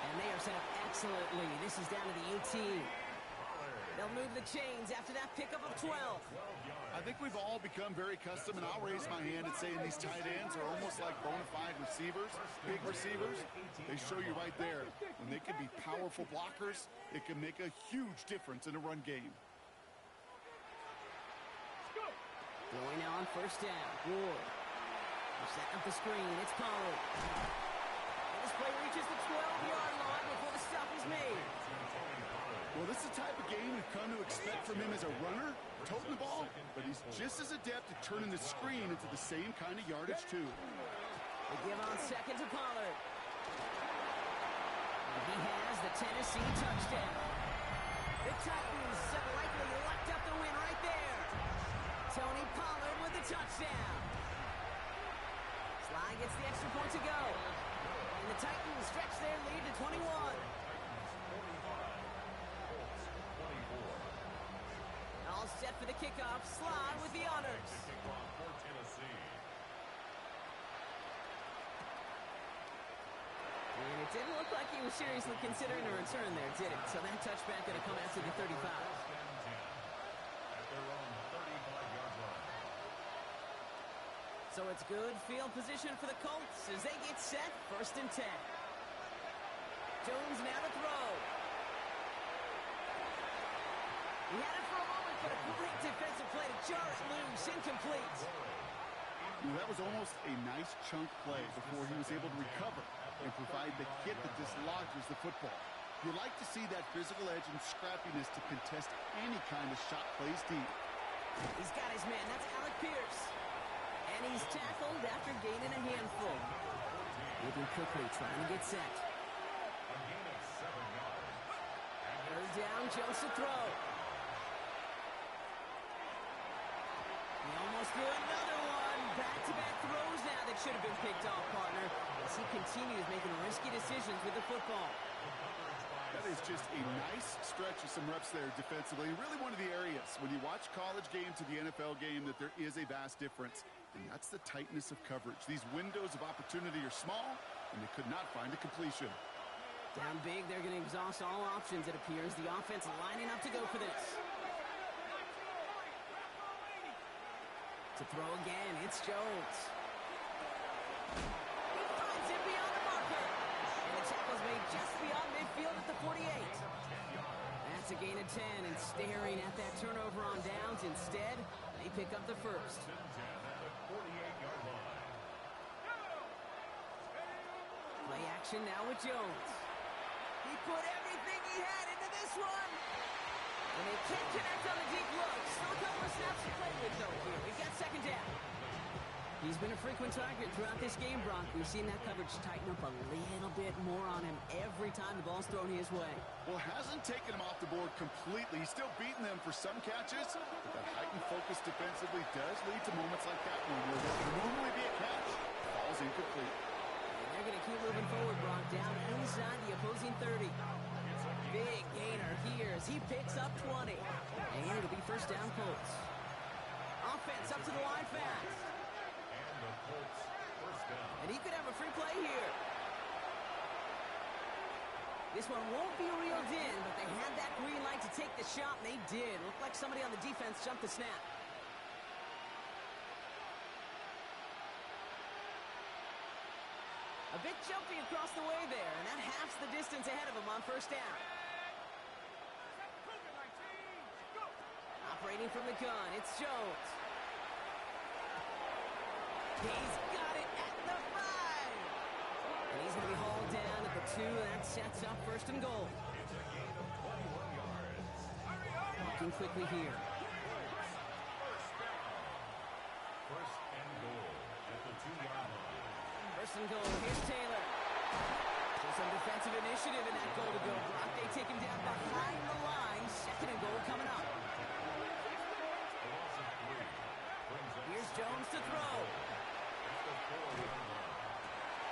And they are set up excellently. This is down to the 18. They'll move the chains after that pickup of 12. I think we've all become very accustomed, and I'll raise my hand and say these tight ends are almost like bona fide receivers, big receivers. They show you right there, when they can be powerful blockers, it can make a huge difference in a run game. Going now on first down. Ward. They're setting up the screen. It's Pollard. And this play reaches the 12-yard line before the stop is made. Well, this is the type of game we've come to expect from him as a runner, toting the ball, but he's just as adept at turning the screen into the same kind of yardage, too. They give on second to Pollard. And he has the Tennessee touchdown. The Titans have likely locked up the win right there. Tony Pollard with the touchdown. Sly gets the extra point to go. And the Titans stretch their lead to 21. All set for the kickoff. Sly with the honors. Kickoff for Tennessee. And it didn't look like he was seriously considering a return there, did it? So that touchback going to come out to the 35. First and 10 at their own 35-yard line. So it's good field position for the Colts as they get set, 1st and 10. Jones now to throw. He had it for a moment, but a great defensive play to jar it loose, incomplete. That was almost a nice chunk play before he was able to recover and provide the hit that dislodges the football. You like to see that physical edge and scrappiness to contest any kind of shot plays deep. He's got his man. That's Alec Pierce. And he's tackled after gaining a handful. Moving quickly, trying to get set. A gain of 7 yards. Third down, Jones to throw. He almost threw another one. Back-to-back throws now that should have been picked off, partner, as he continues making risky decisions with the football. That is just a nice stretch of some reps there defensively. Really one of the areas when you watch college game to the NFL game that there is a vast difference. And that's the tightness of coverage. These windows of opportunity are small, and they could not find a completion. Down big, they're going to exhaust all options, it appears. The offense lining up to go for this. To throw again, it's Jones. He finds it beyond the marker. It's a gain of 10 and staring at that turnover on downs. Instead, they pick up the first. First and 10 at the 48-yard line. Play action now with Jones. He put everything he had into this one. And they can't connect on the deep look. Still a couple of snaps to play with, though, here. We've got second down. He's been a frequent target throughout this game, Brock. We've seen that coverage tighten up a little bit more on him every time the ball's thrown his way. Well, hasn't taken him off the board completely. He's still beating them for some catches, but that heightened focus defensively does lead to moments like that one where what would normally be a catch falls incomplete. And they're going to keep moving forward, Brock, down inside the opposing 30. Big gainer here as he picks up 20. And it'll be first down Colts. Offense up to the line fast. And the Colts first down. And he could have a free play here. This one won't be reeled in, but they had that green light to take the shot, and they did. Looked like somebody on the defense jumped the snap. A bit jumpy across the way there, and that halves the distance ahead of him on first down. Operating from the gun, it's Jones. He's got it at the 5. And he's going to be hauled down at the 2, and that sets up first and goal. It's a gain of 21 yards. Walking quickly here. First down. First and goal at the 2-yard line. First and goal, here's Taylor. So some defensive initiative in that goal to go. Brock, they take him down behind the line. Second and goal coming up. Here's Jones to throw.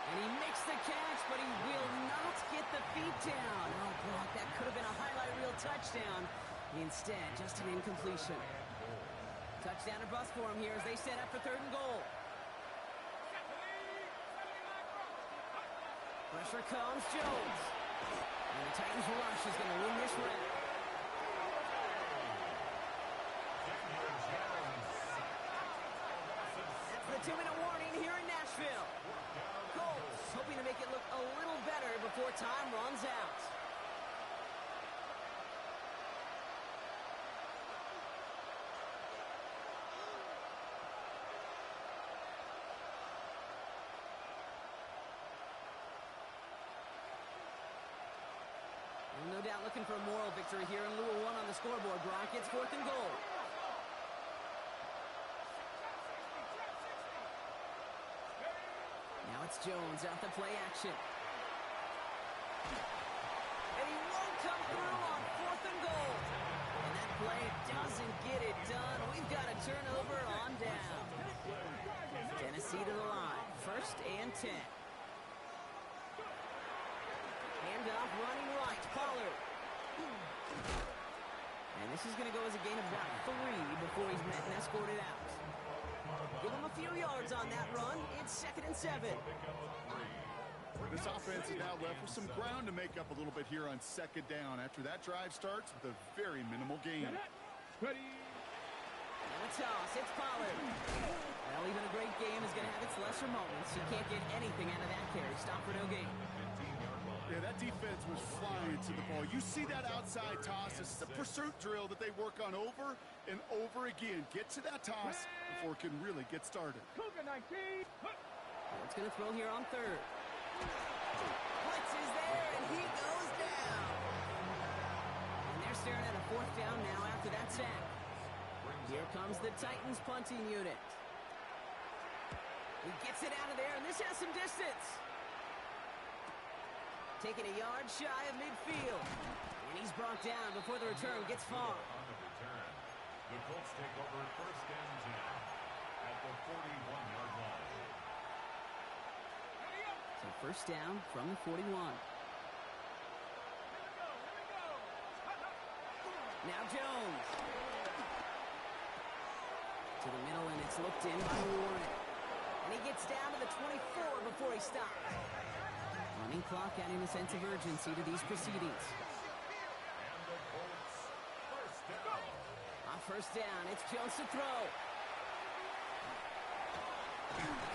And he makes the catch, but he will not get the feet down. Oh, Brock, that could have been a highlight reel touchdown. Instead, just an incompletion. Touchdown or bust for him here as they set up for third and goal. Pressure comes, Jones. And the Titans rush is going to win this round. It's the 2-minute warning here in Nashville. Colts hoping to make it look a little better before time runs out. No doubt looking for a moral victory here in lieu of one on the scoreboard, Brock. It's fourth and goal. Now it's Jones out the play action. And he won't come through on fourth and goal. And that play doesn't get it done. We've got a turnover on down. Tennessee to the line. First and 10. Handoff running right, Pollard. And this is going to go as a gain of about 3 before he's met and escorted out. Give him a few yards on that run. It's second and 7. This offense is now left with some ground to make up a little bit here on second down after that drive starts with a very minimal gain. Ready. Now a toss, it's Pollard. Well, even a great game is going to have its lesser moments. You can't get anything out of that carry. Stop for no gain. Yeah, that defense was flying to the ball. You see that outside toss. This is a pursuit drill that they work on over and over again. Get to that toss before it can really get started. Cougar 19. It's going to throw here on third. Blitz is there, and he goes down. And they're staring at a fourth down now after that sack. Here comes the Titans punting unit. He gets it out of there, and this has some distance. Taking a yard shy of midfield. And he's brought down before the return gets far. On the return, the Colts take over first and 10 at the 41-yard line. So first down from the 41. Now Jones. To the middle, and it's looked in by Warren. And he gets down to the 24 before he stops. Running clock adding a sense of urgency to these proceedings. And the Colts first down. On first down, it's Jones to throw.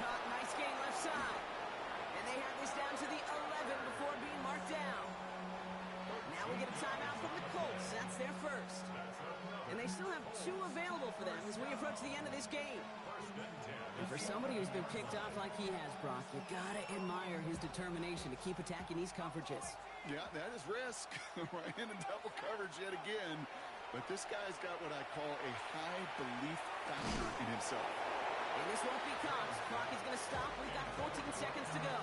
Caught, nice gain left side. And they have this down to the 11 before being marked down. Now we get a timeout from the Colts. That's approach the end of this game. And for somebody who's been picked off like he has, Brock, you gotta admire his determination to keep attacking these coverages. Yeah, that is risk. Right into double coverage yet again. But this guy's got what I call a high belief factor in himself. And this won't be caught. Clock is going to stop. We've got 14 seconds to go.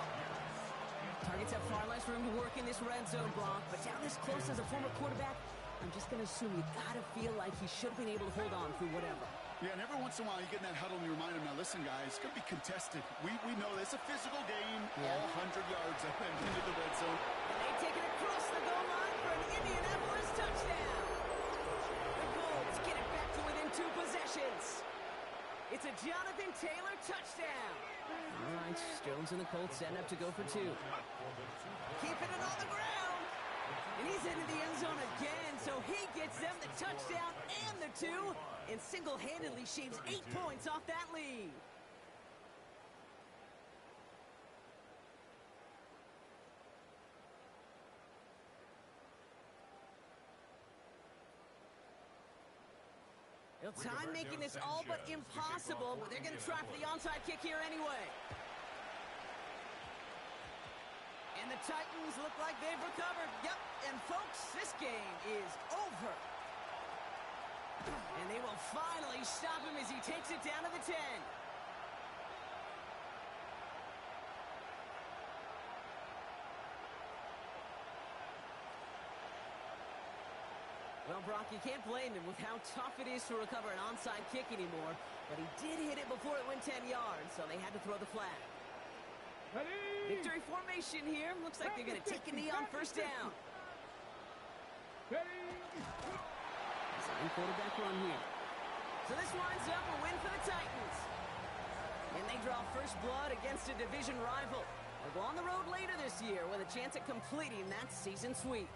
Targets have far less room to work in this red zone, Brock. But down this close as a former quarterback, I'm just going to assume you got to feel like he should have been able to hold on through whatever. Yeah, and every once in a while you get in that huddle and you remind him, now listen, guys, it's going to be contested. We know this. It's a physical game. Yeah. All 100 yards up and into the red zone. And they take it across the goal line for an Indianapolis touchdown. The Colts get it back to within 2 possessions. It's a Jonathan Taylor touchdown. All right, Jones and the Colts setting up to go for 2. Keeping it on the ground. And he's into the end zone again, so he gets them the touchdown and the 2, and single-handedly shaves 8 points off that lead. Time making this all but impossible, but they're going to try for the onside kick here anyway. And the Titans look like they've recovered. Yep, and folks, this game is over. And they will finally stop him as he takes it down to the 10. Well, Brock, you can't blame him with how tough it is to recover an onside kick anymore, but he did hit it before it went 10 yards, so they had to throw the flag. Ready? Victory formation here. Looks like they're going to take a knee on first down. Ready? Design quarterback run here. So this winds up a win for the Titans. And they draw first blood against a division rival. They'll go on the road later this year with a chance at completing that season sweep.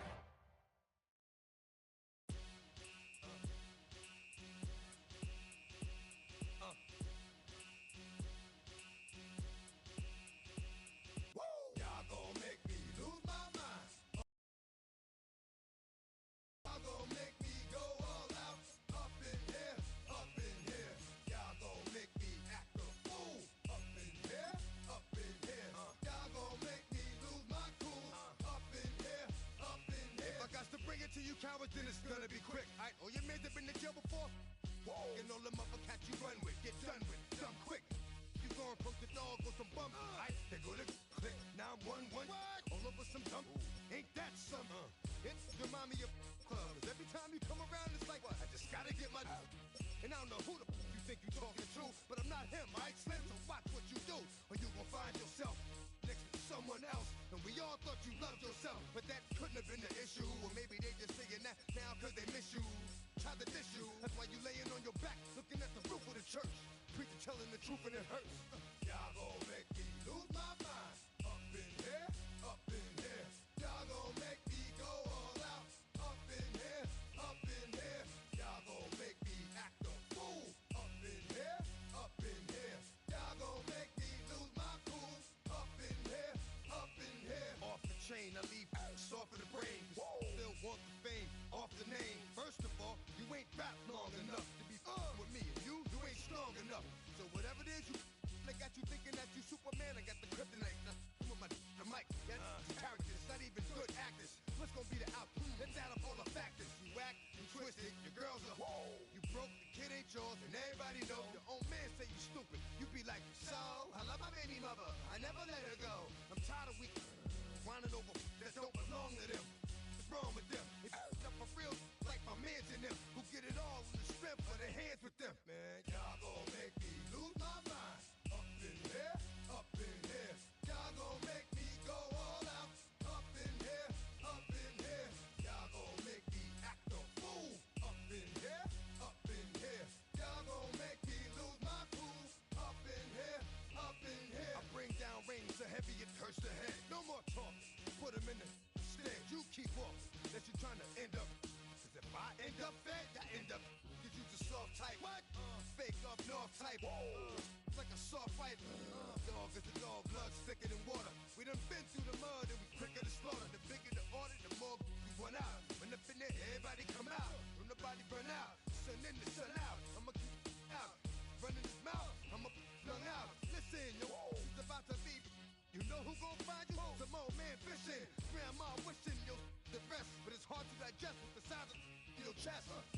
Cowards, then it's gonna be quick. Alright, all your men have been to jail before? Whoa. And all them uppercats you run with, get done with, done quick. You gon' poke the dog with some bump. Alright, they go to click. 911. All over some dump. Ain't that something? It's remind me of clubs. Every time you come around, it's like, what? I just gotta get my. And I don't know who the you think you talking to, but I'm not him, alright, Slim? So watch what you do, or you gon' find yourself next to someone else. And we all thought you loved yourself, but that couldn't have been the issue. Or maybe they just saying that now cause they miss you. Try to diss you, that's why you laying on your back, looking at the roof of the church. Preacher telling the truth and it hurts. Y'all gon' make me lose my mind. Up in here, up in here. Y'all gon' make me go all out. Up in here, up in here. Y'all gon' make me act a fool. Up in here, up in here. Y'all gon' make me lose my cool. Up in here, up in here. Off the chain, I leave soft in the brain. Still want the fame, off the name. First of all, you ain't rap long enough to be with me. And you ain't strong enough. So whatever it is, they got you thinking that you Superman. I got the kryptonite. With the mic, that's characters, not even good actors. What's gonna be the outcome? Let's add up all the factors. You whack, you twisted, your girls are you broke, the kid ain't yours, and everybody know. Your own man say you stupid. You be like, so I love my baby mother. I never let her go. I'm tired of weak whining over that don't belong to them. What's wrong with them? It's up for real, like my mans in them, who get it all in the strength of their hands with them. Man, y'all gon' make me lose my mind. Up in here, up in here. Y'all gon' make me go all out. Up in here, up in here. Y'all gon' make me act a fool. Up in here, up in here. Y'all gon' make me lose my cool. Up in here, up in here. I bring down rain so heavy it hurts the head. No more talk, put him in the stand. You keep off, that you trying to end up. Cause if I end up fed, I end up. Cause you the soft type. What? Fake up north type. It's like a soft fight. Dog is a dog, blood thicker than water. We done been through the mud and we quicker to slaughter. The bigger the order, the more we run out. When up in there, everybody come out. When the body burn out, sun in the sun out. I'ma keep out. chest.